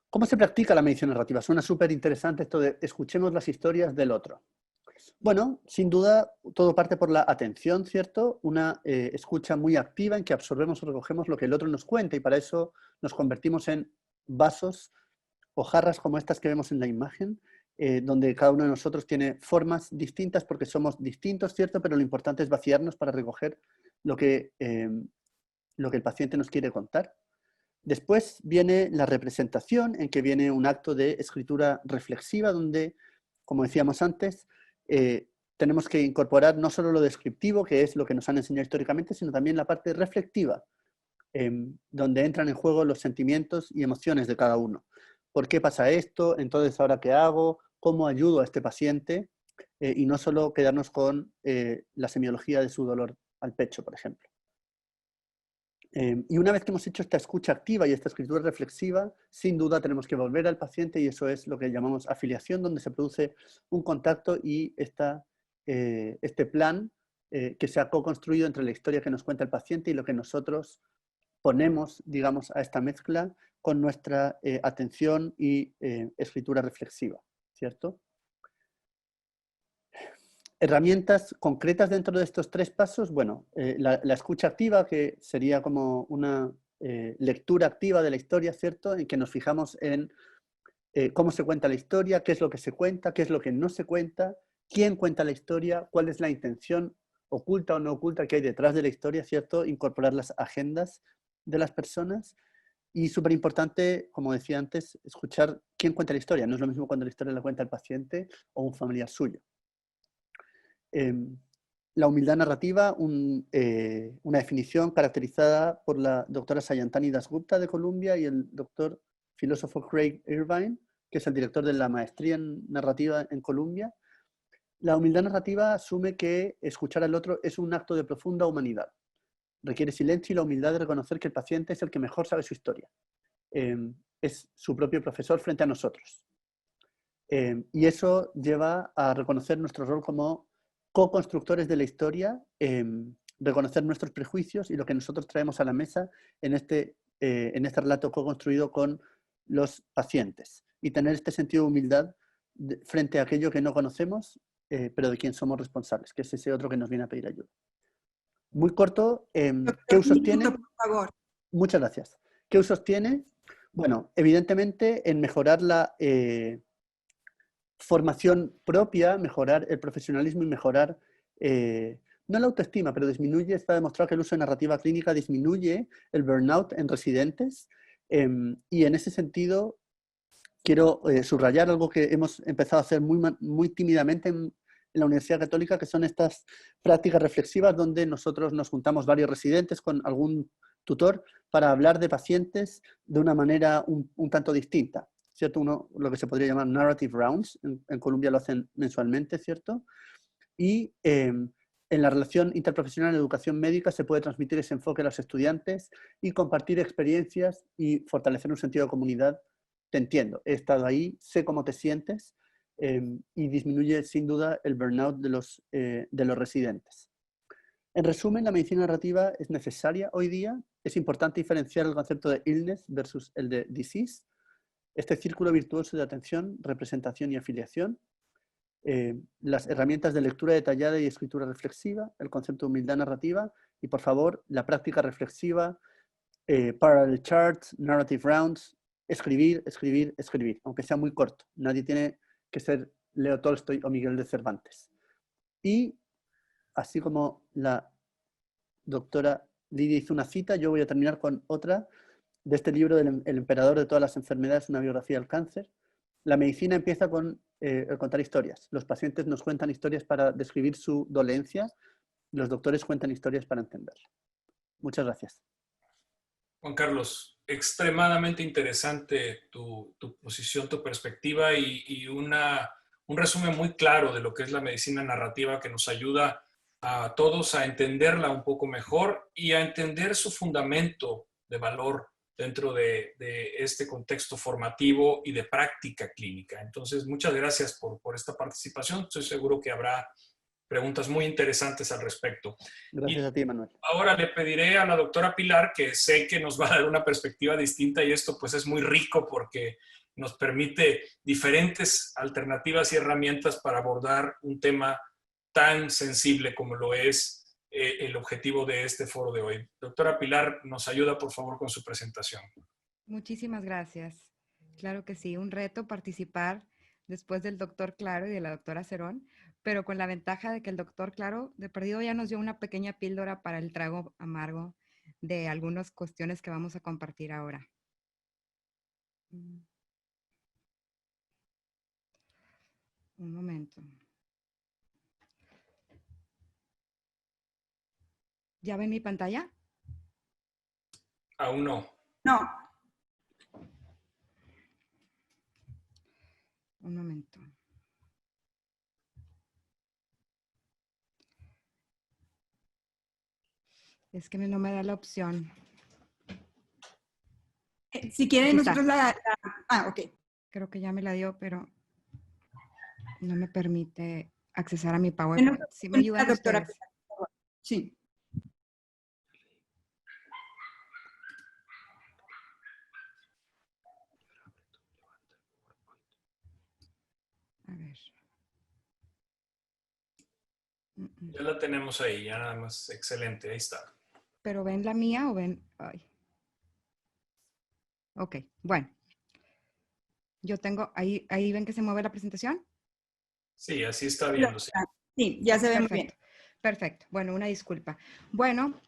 ¿Cómo se practica la medición narrativa? Suena súper interesante esto de escuchemos las historias del otro. Bueno, sin duda, todo parte por la atención, ¿cierto? Una escucha muy activa en que absorbemos o recogemos lo que el otro nos cuenta y para eso nos convertimos en vasos o jarras como estas que vemos en la imagen, donde cada uno de nosotros tiene formas distintas porque somos distintos, ¿cierto? Pero lo importante es vaciarnos para recoger lo que el paciente nos quiere contar. Después viene la representación, en que viene un acto de escritura reflexiva, donde, como decíamos antes, tenemos que incorporar no solo lo descriptivo, que es lo que nos han enseñado históricamente, sino también la parte reflectiva, donde entran en juego los sentimientos y emociones de cada uno. ¿Por qué pasa esto? Entonces, ¿ahora qué hago? ¿Cómo ayudo a este paciente? Y no solo quedarnos con la semiología de su dolor al pecho, por ejemplo. Y una vez que hemos hecho esta escucha activa y esta escritura reflexiva, sin duda tenemos que volver al paciente y eso es lo que llamamos afiliación, donde se produce un contacto y este plan que se ha co-construido entre la historia que nos cuenta el paciente y lo que nosotros ponemos, digamos, a esta mezcla con nuestra atención y escritura reflexiva, ¿cierto? Herramientas concretas dentro de estos 3 pasos, bueno, la escucha activa, que sería como una lectura activa de la historia, ¿cierto? En que nos fijamos en cómo se cuenta la historia, qué es lo que se cuenta, qué es lo que no se cuenta, quién cuenta la historia, cuál es la intención oculta o no oculta que hay detrás de la historia, ¿cierto? Incorporar las agendas de las personas. Y súper importante, como decía antes, escuchar quién cuenta la historia. No es lo mismo cuando la historia la cuenta el paciente o un familiar suyo. La humildad narrativa, una definición caracterizada por la doctora Sayantani Dasgupta de Columbia y el doctor filósofo Craig Irvine, que es el director de la maestría en narrativa en Columbia. La humildad narrativa asume que escuchar al otro es un acto de profunda humanidad. Requiere silencio y la humildad de reconocer que el paciente es el que mejor sabe su historia. Es su propio profesor frente a nosotros. Y eso lleva a reconocer nuestro rol como co-constructores de la historia, reconocer nuestros prejuicios y lo que nosotros traemos a la mesa en este relato co-construido con los pacientes. Y tener este sentido de humildad frente a aquello que no conocemos, pero de quien somos responsables, que es ese otro que nos viene a pedir ayuda. Muy corto, ¿qué usos tiene? Por favor. Muchas gracias. ¿Qué usos tiene? Bueno, evidentemente en mejorar la formación propia, mejorar el profesionalismo y mejorar, no la autoestima, pero está demostrado que el uso de narrativa clínica disminuye el burnout en residentes y en ese sentido quiero subrayar algo que hemos empezado a hacer muy tímidamente en la Universidad Católica, que son estas prácticas reflexivas donde nosotros nos juntamos varios residentes con algún tutor para hablar de pacientes de una manera un tanto distinta, ¿cierto? Lo que se podría llamar narrative rounds, en Colombia lo hacen mensualmente, ¿cierto? Y en la relación interprofesional en educación médica se puede transmitir ese enfoque a los estudiantes y compartir experiencias y fortalecer un sentido de comunidad. Te entiendo, he estado ahí, sé cómo te sientes, y disminuye sin duda el burnout de los residentes. En resumen, la medicina narrativa es necesaria hoy día. Es importante diferenciar el concepto de illness versus el de disease. Este círculo virtuoso de atención, representación y afiliación. Las herramientas de lectura detallada y escritura reflexiva, el concepto de humildad narrativa y, por favor, la práctica reflexiva, parallel charts, narrative rounds, escribir, escribir, escribir, aunque sea muy corto. Nadie tiene que ser Leo Tolstoy o Miguel de Cervantes. Y así como la doctora Lidia hizo una cita, yo voy a terminar con otra de este libro del El emperador de todas las enfermedades, una biografía del cáncer. La medicina empieza con contar historias. Los pacientes nos cuentan historias para describir su dolencia, los doctores cuentan historias para entenderla. Muchas gracias. Juan Carlos, extremadamente interesante tu posición, tu perspectiva y un resumen muy claro de lo que es la medicina narrativa que nos ayuda a todos a entenderla un poco mejor y a entender su fundamento de valor dentro de este contexto formativo y de práctica clínica. Entonces, muchas gracias por esta participación. Estoy seguro que habrá preguntas muy interesantes al respecto. Gracias a ti, Manuel. Ahora le pediré a la doctora Pilar, que sé que nos va a dar una perspectiva distinta y esto pues es muy rico porque nos permite diferentes alternativas y herramientas para abordar un tema tan sensible como lo es el objetivo de este foro de hoy. Doctora Pilar, nos ayuda por favor con su presentación. Muchísimas gracias. Claro que sí, un reto participar después del doctor Claro y de la doctora Cerón, pero con la ventaja de que el doctor Claro de perdido ya nos dio una pequeña píldora para el trago amargo de algunas cuestiones que vamos a compartir ahora. Un momento. ¿Ya ven mi pantalla? Aún no. No. Un momento. Es que no me da la opción. Si quieren, Aquí está. nosotros ok. Creo que ya me la dio, pero no me permite accesar a mi PowerPoint. ¿Sí me ayudan doctora ustedes? Pilar, por favor. Sí. A ver. Ya la tenemos ahí, ya nada más. Excelente, ahí está. ¿Pero ven la mía o ven? Ay. Ok, bueno. Yo tengo, ahí ven que se mueve la presentación. Sí, así está viéndose. Sí, ya se ve muy bien. Perfecto. Bueno, una disculpa. Bueno,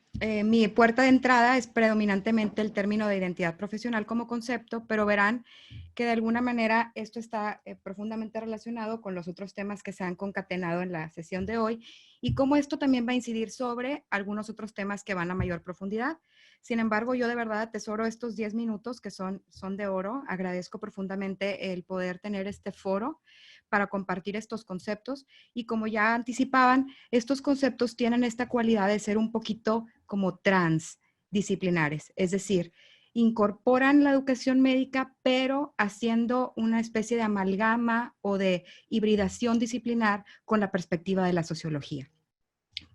mi puerta de entrada es predominantemente el término de identidad profesional como concepto, pero verán que de alguna manera esto está profundamente relacionado con los otros temas que se han concatenado en la sesión de hoy y cómo esto también va a incidir sobre algunos otros temas que van a mayor profundidad. Sin embargo, yo de verdad atesoro estos 10 minutos que son de oro. Agradezco profundamente el poder tener este foro para compartir estos conceptos y como ya anticipaban, estos conceptos tienen esta cualidad de ser un poquito como transdisciplinares, es decir, incorporan la educación médica, pero haciendo una especie de amalgama o de hibridación disciplinar con la perspectiva de la sociología.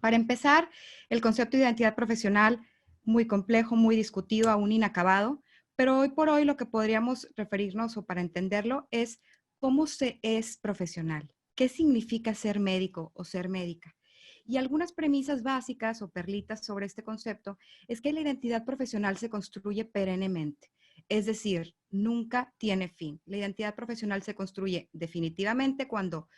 Para empezar, el concepto de identidad profesional, muy complejo, muy discutido, aún inacabado, pero hoy por hoy lo que podríamos referirnos o para entenderlo es cómo se es profesional, qué significa ser médico o ser médica. Y algunas premisas básicas o perlitas sobre este concepto es que la identidad profesional se construye perennemente, es decir, nunca tiene fin. La identidad profesional se construye definitivamente cuando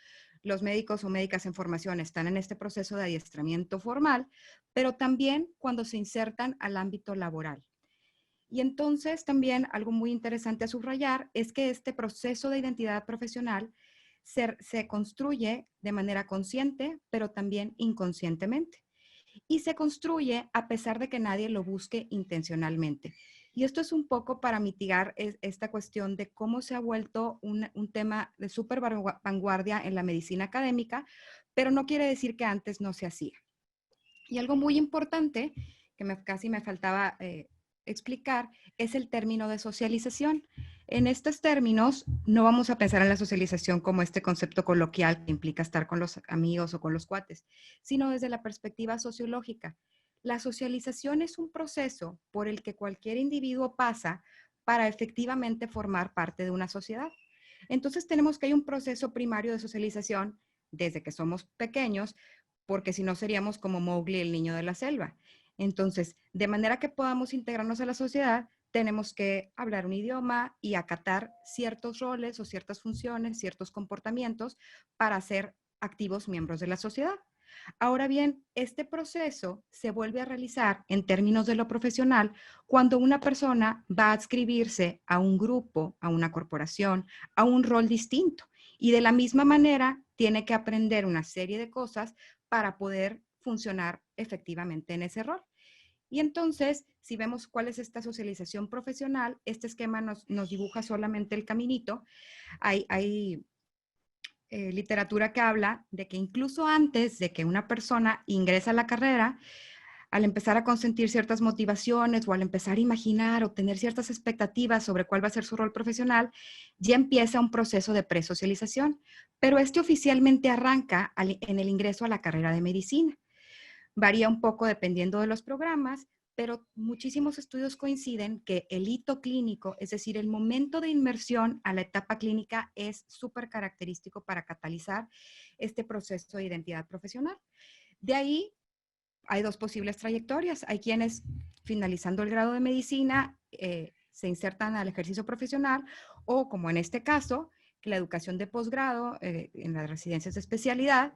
los médicos o médicas en formación están en este proceso de adiestramiento formal, pero también cuando se insertan al ámbito laboral. Y entonces también algo muy interesante a subrayar es que este proceso de identidad profesional se construye de manera consciente, pero también inconscientemente. Y se construye a pesar de que nadie lo busque intencionalmente. Y esto es un poco para mitigar esta cuestión de cómo se ha vuelto un tema de súper vanguardia en la medicina académica, pero no quiere decir que antes no se hacía. Y algo muy importante que casi me faltaba explicar es el término de socialización. En estos términos, no vamos a pensar en la socialización como este concepto coloquial que implica estar con los amigos o con los cuates, sino desde la perspectiva sociológica. La socialización es un proceso por el que cualquier individuo pasa para efectivamente formar parte de una sociedad. Entonces tenemos que hay un proceso primario de socialización desde que somos pequeños, porque si no seríamos como Mowgli, el niño de la selva. Entonces, de manera que podamos integrarnos a la sociedad, tenemos que hablar un idioma y acatar ciertos roles o ciertas funciones, ciertos comportamientos para ser activos miembros de la sociedad. Ahora bien, este proceso se vuelve a realizar en términos de lo profesional cuando una persona va a adscribirse a un grupo, a una corporación, a un rol distinto. Y de la misma manera tiene que aprender una serie de cosas para poder funcionar efectivamente en ese rol. Y entonces, si vemos cuál es esta socialización profesional, este esquema nos dibuja solamente el caminito. Hay literatura que habla de que incluso antes de que una persona ingresa a la carrera, al empezar a consentir ciertas motivaciones o al empezar a imaginar o tener ciertas expectativas sobre cuál va a ser su rol profesional, ya empieza un proceso de presocialización. Pero este oficialmente arranca en el ingreso a la carrera de medicina. Varía un poco dependiendo de los programas, pero muchísimos estudios coinciden que el hito clínico, es decir, el momento de inmersión a la etapa clínica, es súper característico para catalizar este proceso de identidad profesional. De ahí hay dos posibles trayectorias. Hay quienes, finalizando el grado de medicina, se insertan al ejercicio profesional, o como en este caso, que la educación de posgrado en las residencias de especialidad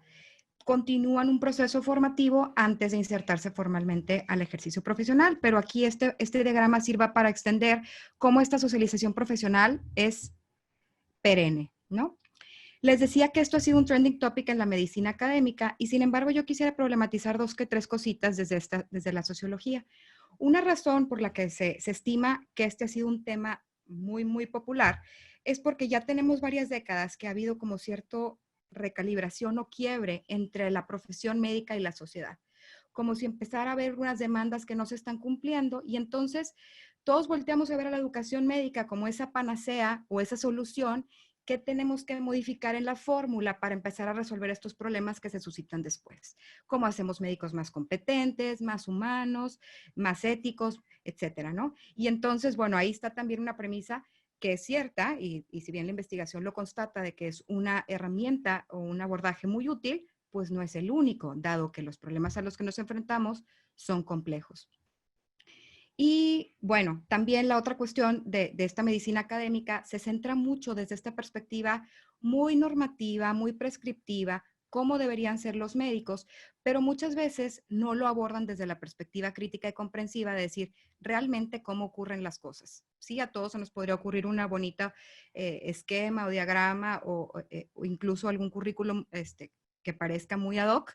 continúan un proceso formativo antes de insertarse formalmente al ejercicio profesional. Pero aquí este diagrama sirva para extender cómo esta socialización profesional es perenne, ¿no? Les decía que esto ha sido un trending topic en la medicina académica y sin embargo yo quisiera problematizar dos que tres cositas desde la sociología. Una razón por la que se estima que este ha sido un tema muy, muy popular es porque ya tenemos varias décadas que ha habido como cierto recalibración o quiebre entre la profesión médica y la sociedad, como si empezara a haber unas demandas que no se están cumpliendo y entonces todos volteamos a ver a la educación médica como esa panacea o esa solución que tenemos que modificar en la fórmula para empezar a resolver estos problemas que se suscitan después. ¿Cómo hacemos médicos más competentes, más humanos, más éticos, etcétera, ¿no? Y entonces, bueno, ahí está también una premisa que es cierta, y si bien la investigación lo constata de que es una herramienta o un abordaje muy útil, pues no es el único, dado que los problemas a los que nos enfrentamos son complejos. Y bueno, también la otra cuestión de esta medicina académica se centra mucho desde esta perspectiva muy normativa, muy prescriptiva, cómo deberían ser los médicos, pero muchas veces no lo abordan desde la perspectiva crítica y comprensiva de decir realmente cómo ocurren las cosas. Sí, a todos se nos podría ocurrir una bonita esquema o diagrama o incluso algún currículum que parezca muy ad hoc,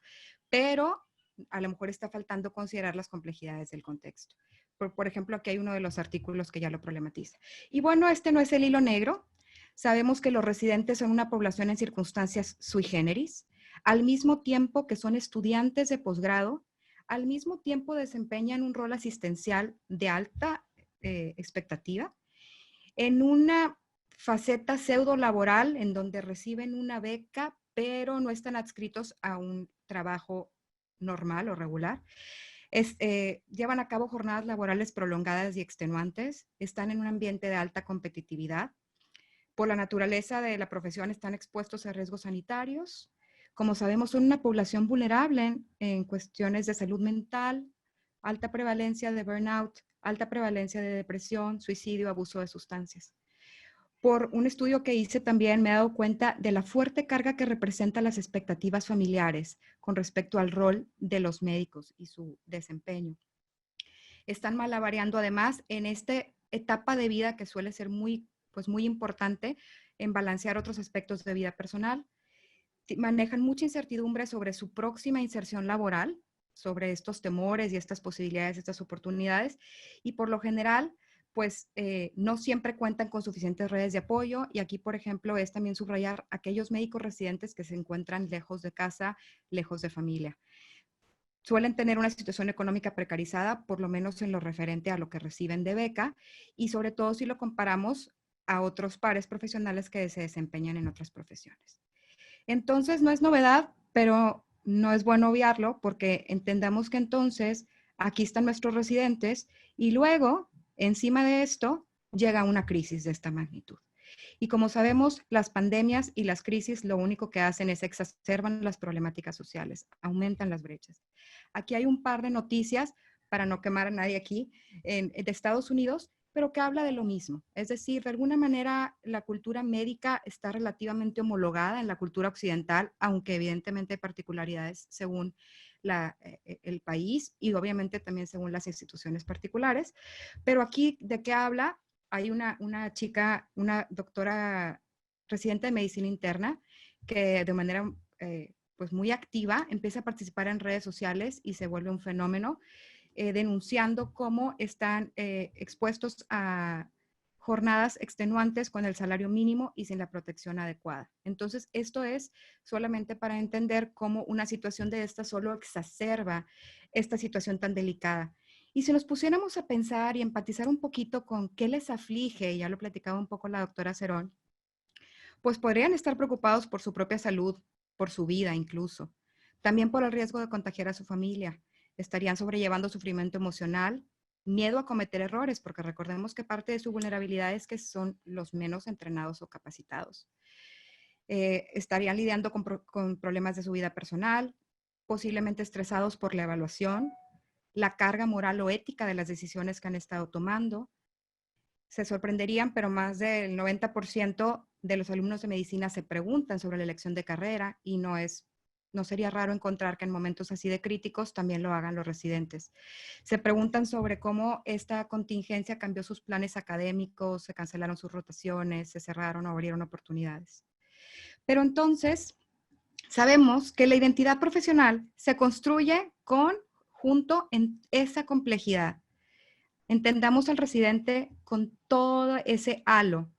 pero a lo mejor está faltando considerar las complejidades del contexto. Por ejemplo, aquí hay uno de los artículos que ya lo problematiza. Y bueno, este no es el hilo negro. Sabemos que los residentes son una población en circunstancias sui generis, al mismo tiempo que son estudiantes de posgrado, al mismo tiempo desempeñan un rol asistencial de alta expectativa, en una faceta pseudo laboral en donde reciben una beca, pero no están adscritos a un trabajo normal o regular. Llevan a cabo jornadas laborales prolongadas y extenuantes, están en un ambiente de alta competitividad. Por la naturaleza de la profesión están expuestos a riesgos sanitarios. Como sabemos, son una población vulnerable en cuestiones de salud mental, alta prevalencia de burnout, alta prevalencia de depresión, suicidio, abuso de sustancias. Por un estudio que hice también me he dado cuenta de la fuerte carga que representan las expectativas familiares con respecto al rol de los médicos y su desempeño. Están malabareando además en esta etapa de vida que suele ser muy importante en balancear otros aspectos de vida personal. Manejan mucha incertidumbre sobre su próxima inserción laboral, sobre estos temores y estas posibilidades, estas oportunidades, y por lo general, pues no siempre cuentan con suficientes redes de apoyo. Y aquí, por ejemplo, es también subrayar aquellos médicos residentes que se encuentran lejos de casa, lejos de familia. Suelen tener una situación económica precarizada, por lo menos en lo referente a lo que reciben de beca, y sobre todo si lo comparamos a otros pares profesionales que se desempeñan en otras profesiones. Entonces, no es novedad, pero no es bueno obviarlo porque entendamos que entonces aquí están nuestros residentes y luego, encima de esto, llega una crisis de esta magnitud. Y como sabemos, las pandemias y las crisis lo único que hacen es exacerban las problemáticas sociales, aumentan las brechas. Aquí hay un par de noticias, para no quemar a nadie aquí, de Estados Unidos, pero que habla de lo mismo. Es decir, de alguna manera la cultura médica está relativamente homologada en la cultura occidental, aunque evidentemente hay particularidades según el país y obviamente también según las instituciones particulares. Pero aquí, ¿de qué habla? Hay una chica, una doctora residente de medicina interna, que de manera pues muy activa empieza a participar en redes sociales y se vuelve un fenómeno. denunciando cómo están expuestos a jornadas extenuantes con el salario mínimo y sin la protección adecuada. Entonces, esto es solamente para entender cómo una situación de esta solo exacerba esta situación tan delicada. Y si nos pusiéramos a pensar y empatizar un poquito con qué les aflige, ya lo platicaba un poco la doctora Cerón, pues podrían estar preocupados por su propia salud, por su vida incluso. También por el riesgo de contagiar a su familia. Estarían sobrellevando sufrimiento emocional, miedo a cometer errores, porque recordemos que parte de su vulnerabilidad es que son los menos entrenados o capacitados. Estarían lidiando con problemas de su vida personal, posiblemente estresados por la evaluación, la carga moral o ética de las decisiones que han estado tomando. Se sorprenderían, pero más del 90% de los alumnos de medicina se preguntan sobre la elección de carrera y no sería raro encontrar que en momentos así de críticos también lo hagan los residentes. Se preguntan sobre cómo esta contingencia cambió sus planes académicos, se cancelaron sus rotaciones, se cerraron o abrieron oportunidades. Pero entonces, sabemos que la identidad profesional se construye junto en esa complejidad. Entendamos al residente con todo ese halo.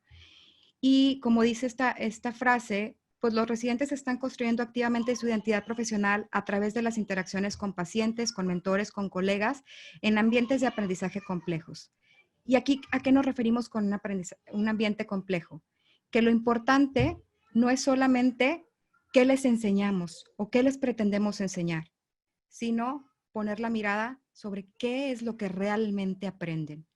Y como dice esta frase, pues los residentes están construyendo activamente su identidad profesional a través de las interacciones con pacientes, con mentores, con colegas, en ambientes de aprendizaje complejos. Y aquí, ¿a qué nos referimos con un ambiente complejo? Que lo importante no es solamente qué les enseñamos o qué les pretendemos enseñar, sino poner la mirada sobre qué es lo que realmente aprenden.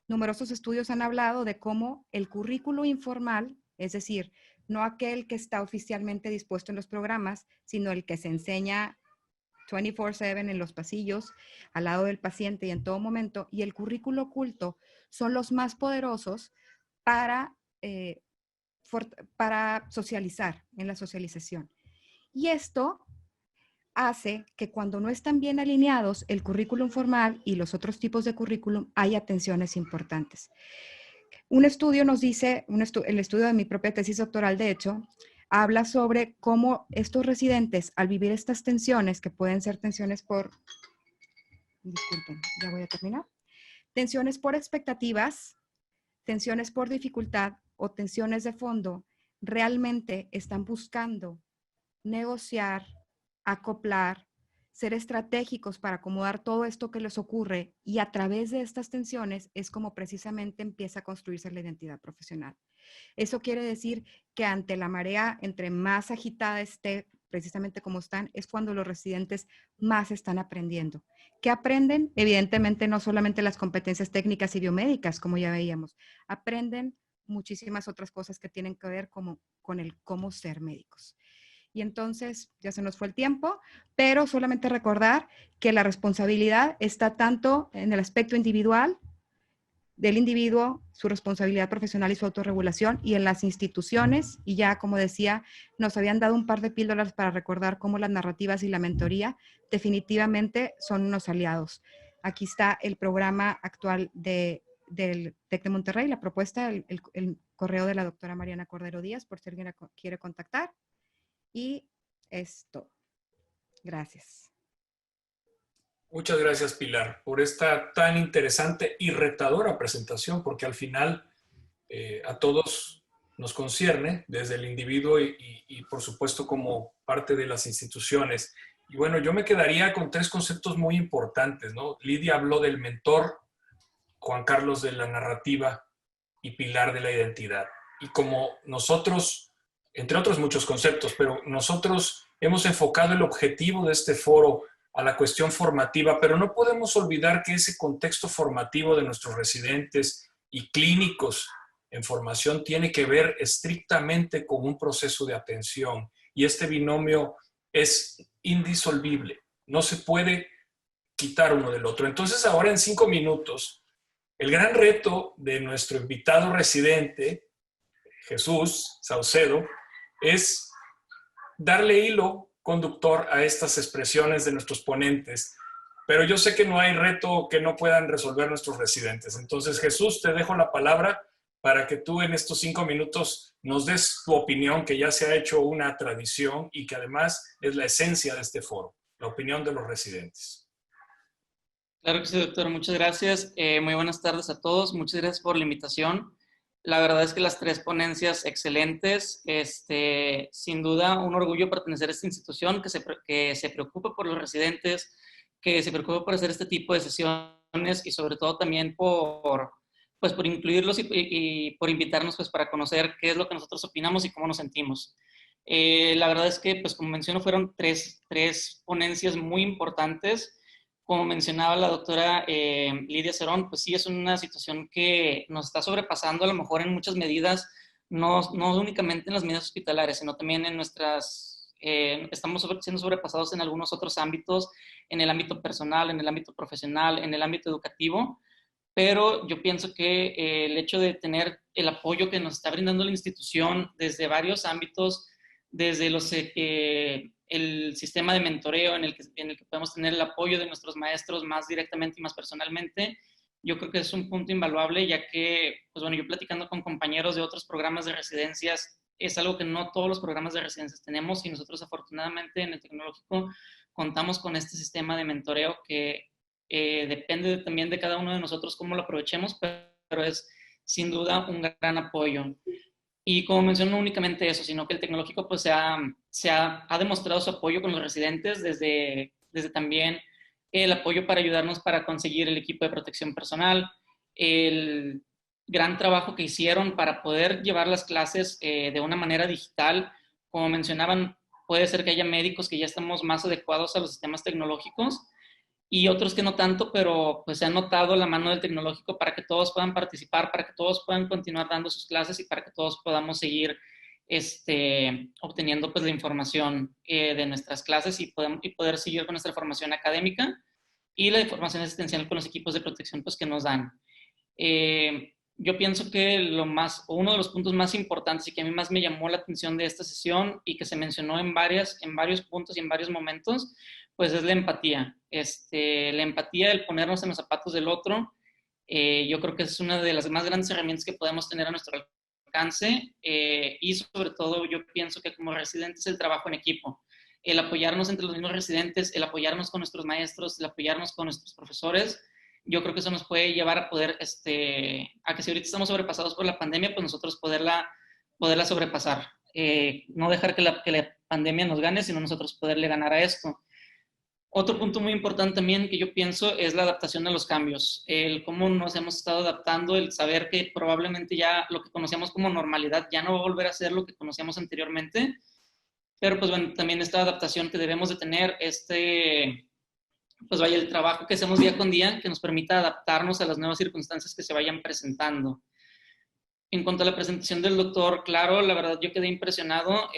Numerosos estudios han hablado de cómo el currículo informal, es decir, no aquel que está oficialmente dispuesto en los programas, sino el que se enseña 24/7 en los pasillos, al lado del paciente y en todo momento, y el currículo oculto son los más poderosos para socializar, en la socialización. Y esto hace que cuando no están bien alineados el currículum formal y los otros tipos de currículum, haya tensiones importantes. Un estudio nos dice, el estudio de mi propia tesis doctoral, de hecho, habla sobre cómo estos residentes, al vivir estas tensiones, que pueden ser tensiones disculpen, ya voy a terminar, tensiones por expectativas, tensiones por dificultad o tensiones de fondo, realmente están buscando negociar, acoplar, ser estratégicos para acomodar todo esto que les ocurre, y a través de estas tensiones es como precisamente empieza a construirse la identidad profesional. Eso quiere decir que ante la marea, entre más agitada esté, precisamente como están, es cuando los residentes más están aprendiendo. ¿Qué aprenden? Evidentemente no solamente las competencias técnicas y biomédicas, como ya veíamos, aprenden muchísimas otras cosas que tienen que ver con el cómo ser médicos. Y entonces ya se nos fue el tiempo, pero solamente recordar que la responsabilidad está tanto en el aspecto individual del individuo, su responsabilidad profesional y su autorregulación, y en las instituciones. Y ya, como decía, nos habían dado un par de píldoras para recordar cómo las narrativas y la mentoría definitivamente son unos aliados. Aquí está el programa actual del TEC de Monterrey, la propuesta, el correo de la doctora Mariana Cordero Díaz, por si alguien quiere contactar. Y esto. Gracias. Muchas gracias, Pilar, por esta tan interesante y retadora presentación, porque al final a todos nos concierne, desde el individuo y por supuesto como parte de las instituciones. Y bueno, yo me quedaría con 3 conceptos muy importantes, ¿no? Lidia habló del mentor, Juan Carlos de la narrativa y Pilar de la identidad. Y como nosotros, entre otros muchos conceptos, pero nosotros hemos enfocado el objetivo de este foro a la cuestión formativa, pero no podemos olvidar que ese contexto formativo de nuestros residentes y clínicos en formación tiene que ver estrictamente con un proceso de atención, y este binomio es indisolvible, no se puede quitar uno del otro. Entonces ahora en 5 minutos, el gran reto de nuestro invitado residente, Jesús Saucedo, es darle hilo conductor a estas expresiones de nuestros ponentes, pero yo sé que no hay reto que no puedan resolver nuestros residentes. Entonces, Jesús, te dejo la palabra para que tú en estos 5 minutos nos des tu opinión, que ya se ha hecho una tradición y que además es la esencia de este foro, la opinión de los residentes. Claro que sí, doctor. Muchas gracias. Muy buenas tardes a todos. Muchas gracias por la invitación. La verdad es que las tres ponencias excelentes. Sin duda, un orgullo pertenecer a esta institución que se preocupa por los residentes, que se preocupa por hacer este tipo de sesiones y sobre todo también pues, por incluirlos y por invitarnos pues, para conocer qué es lo que nosotros opinamos y cómo nos sentimos. La verdad es que, pues como menciono, fueron tres ponencias muy importantes. Como mencionaba la doctora Lidia Cerón, pues sí es una situación que nos está sobrepasando a lo mejor en muchas medidas, no únicamente en las medidas hospitalarias, sino también en estamos siendo sobrepasados en algunos otros ámbitos, en el ámbito personal, en el ámbito profesional, en el ámbito educativo, pero yo pienso que el hecho de tener el apoyo que nos está brindando la institución desde varios ámbitos, desde el sistema de mentoreo en el que podemos tener el apoyo de nuestros maestros más directamente y más personalmente, yo creo que es un punto invaluable, ya que, pues bueno, yo platicando con compañeros de otros programas de residencias, es algo que no todos los programas de residencias tenemos y nosotros afortunadamente en el tecnológico contamos con este sistema de mentoreo que depende también de cada uno de nosotros cómo lo aprovechemos, pero es sin duda un gran apoyo. Y como menciono, no únicamente eso, sino que el tecnológico pues, ha demostrado su apoyo con los residentes desde también el apoyo para ayudarnos para conseguir el equipo de protección personal, el gran trabajo que hicieron para poder llevar las clases de una manera digital. Como mencionaban, puede ser que haya médicos que ya estamos más adecuados a los sistemas tecnológicos y otros que no tanto, pero pues se ha notado la mano del tecnológico para que todos puedan participar, para que todos puedan continuar dando sus clases y para que todos podamos seguir obteniendo pues la información de nuestras clases y poder seguir con nuestra formación académica y la formación asistencial con los equipos de protección pues que nos dan. Yo pienso que uno de los puntos más importantes y que a mí más me llamó la atención de esta sesión y que se mencionó en varios puntos y en varios momentos, pues es la empatía. La empatía, el ponernos en los zapatos del otro, yo creo que es una de las más grandes herramientas que podemos tener a nuestro alcance y sobre todo yo pienso que como residentes el trabajo en equipo, el apoyarnos entre los mismos residentes, el apoyarnos con nuestros maestros, el apoyarnos con nuestros profesores. Yo creo que eso nos puede llevar a poder, a que si ahorita estamos sobrepasados por la pandemia, pues nosotros poderla sobrepasar. No dejar que la pandemia nos gane, sino nosotros poderle ganar a esto. Otro punto muy importante también que yo pienso es la adaptación a los cambios. El cómo nos hemos estado adaptando, el saber que probablemente ya lo que conocíamos como normalidad ya no va a volver a ser lo que conocíamos anteriormente. Pero pues bueno, también esta adaptación que debemos de tener, pues vaya, el trabajo que hacemos día con día que nos permita adaptarnos a las nuevas circunstancias que se vayan presentando. En cuanto a la presentación del doctor, claro, la verdad yo quedé impresionado.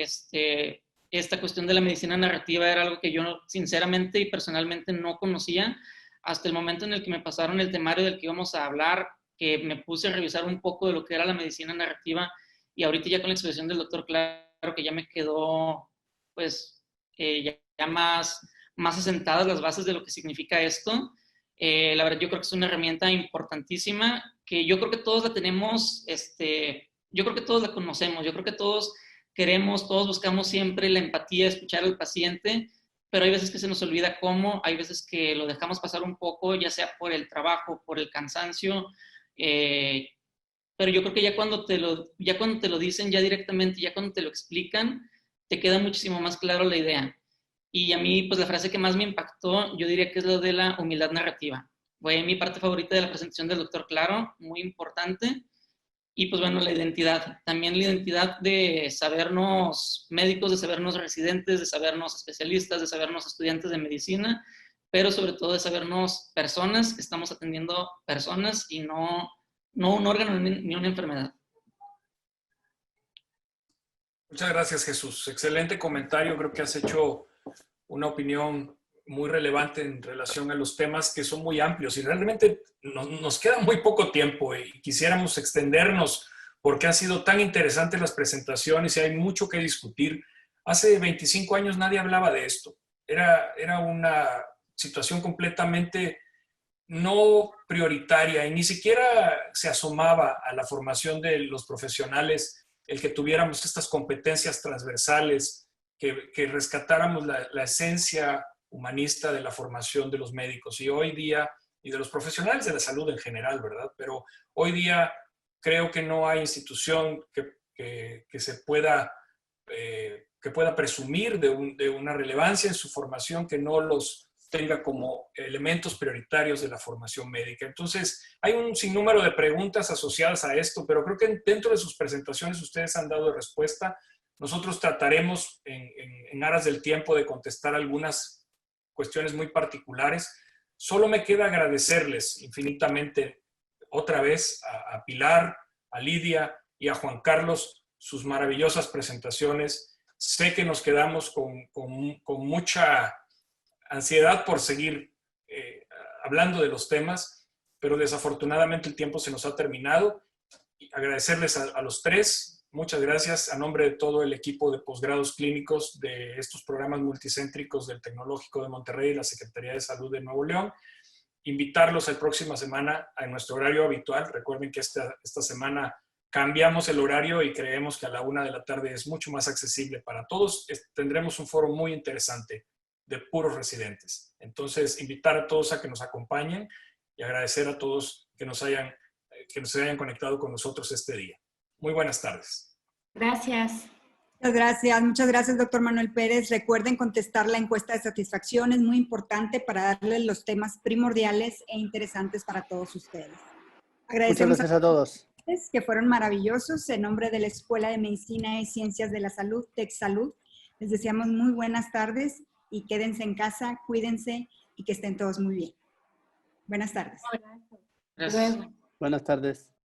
Esta cuestión de la medicina narrativa era algo que yo sinceramente y personalmente no conocía hasta el momento en el que me pasaron el temario del que íbamos a hablar, que me puse a revisar un poco de lo que era la medicina narrativa y ahorita ya con la expresión del doctor, claro que ya me quedó pues ya más asentadas las bases de lo que significa esto. La verdad, yo creo que es una herramienta importantísima que yo creo que todos la tenemos, yo creo que todos la conocemos, yo creo que todos todos buscamos siempre la empatía, escuchar al paciente, pero hay veces que se nos olvida cómo, hay veces que lo dejamos pasar un poco, ya sea por el trabajo, por el cansancio, pero yo creo que ya cuando te lo dicen ya directamente, ya cuando te lo explican, te queda muchísimo más claro la idea. Y a mí, pues la frase que más me impactó, yo diría que es lo de la humildad narrativa. Fue mi parte favorita de la presentación del doctor Claro, muy importante. Y pues bueno, la identidad. También la identidad de sabernos médicos, de sabernos residentes, de sabernos especialistas, de sabernos estudiantes de medicina, pero sobre todo de sabernos personas, que estamos atendiendo personas y no un órgano ni una enfermedad. Muchas gracias, Jesús. Excelente comentario. Creo que has hecho una opinión muy relevante en relación a los temas que son muy amplios y realmente nos queda muy poco tiempo y quisiéramos extendernos porque han sido tan interesantes las presentaciones y hay mucho que discutir. Hace 25 años nadie hablaba de esto. Era una situación completamente no prioritaria y ni siquiera se asomaba a la formación de los profesionales el que tuviéramos estas competencias transversales, que rescatáramos la esencia humanista de la formación de los médicos. Y hoy día y de los profesionales de la salud en general, ¿verdad? Pero hoy día creo que no hay institución que pueda presumir de una relevancia en su formación que no los tenga como elementos prioritarios de la formación médica. Entonces, hay un sinnúmero de preguntas asociadas a esto, pero creo que dentro de sus presentaciones ustedes han dado respuesta. Nosotros trataremos en aras del tiempo de contestar algunas cuestiones muy particulares. Solo me queda agradecerles infinitamente otra vez a Pilar, a Lidia y a Juan Carlos sus maravillosas presentaciones. Sé que nos quedamos con mucha ansiedad por seguir hablando de los temas, pero desafortunadamente el tiempo se nos ha terminado. Y agradecerles a los tres. Muchas gracias a nombre de todo el equipo de posgrados clínicos de estos programas multicéntricos del Tecnológico de Monterrey y la Secretaría de Salud de Nuevo León. Invitarlos la próxima semana a nuestro horario habitual. Recuerden que esta semana cambiamos el horario y creemos que a la 1 de la tarde es mucho más accesible para todos. Tendremos un foro muy interesante de puros residentes. Entonces, invitar a todos a que nos acompañen y agradecer a todos que se hayan conectado con nosotros este día. Muy buenas tardes. Gracias. Muchas gracias, doctor Manuel Pérez. Recuerden contestar la encuesta de satisfacción, es muy importante para darles los temas primordiales e interesantes para todos ustedes. Agradecemos muchas gracias a todos. Que fueron maravillosos. En nombre de la Escuela de Medicina y Ciencias de la Salud, TecSalud, les deseamos muy buenas tardes y quédense en casa, cuídense y que estén todos muy bien. Buenas tardes. Gracias. Buenas tardes.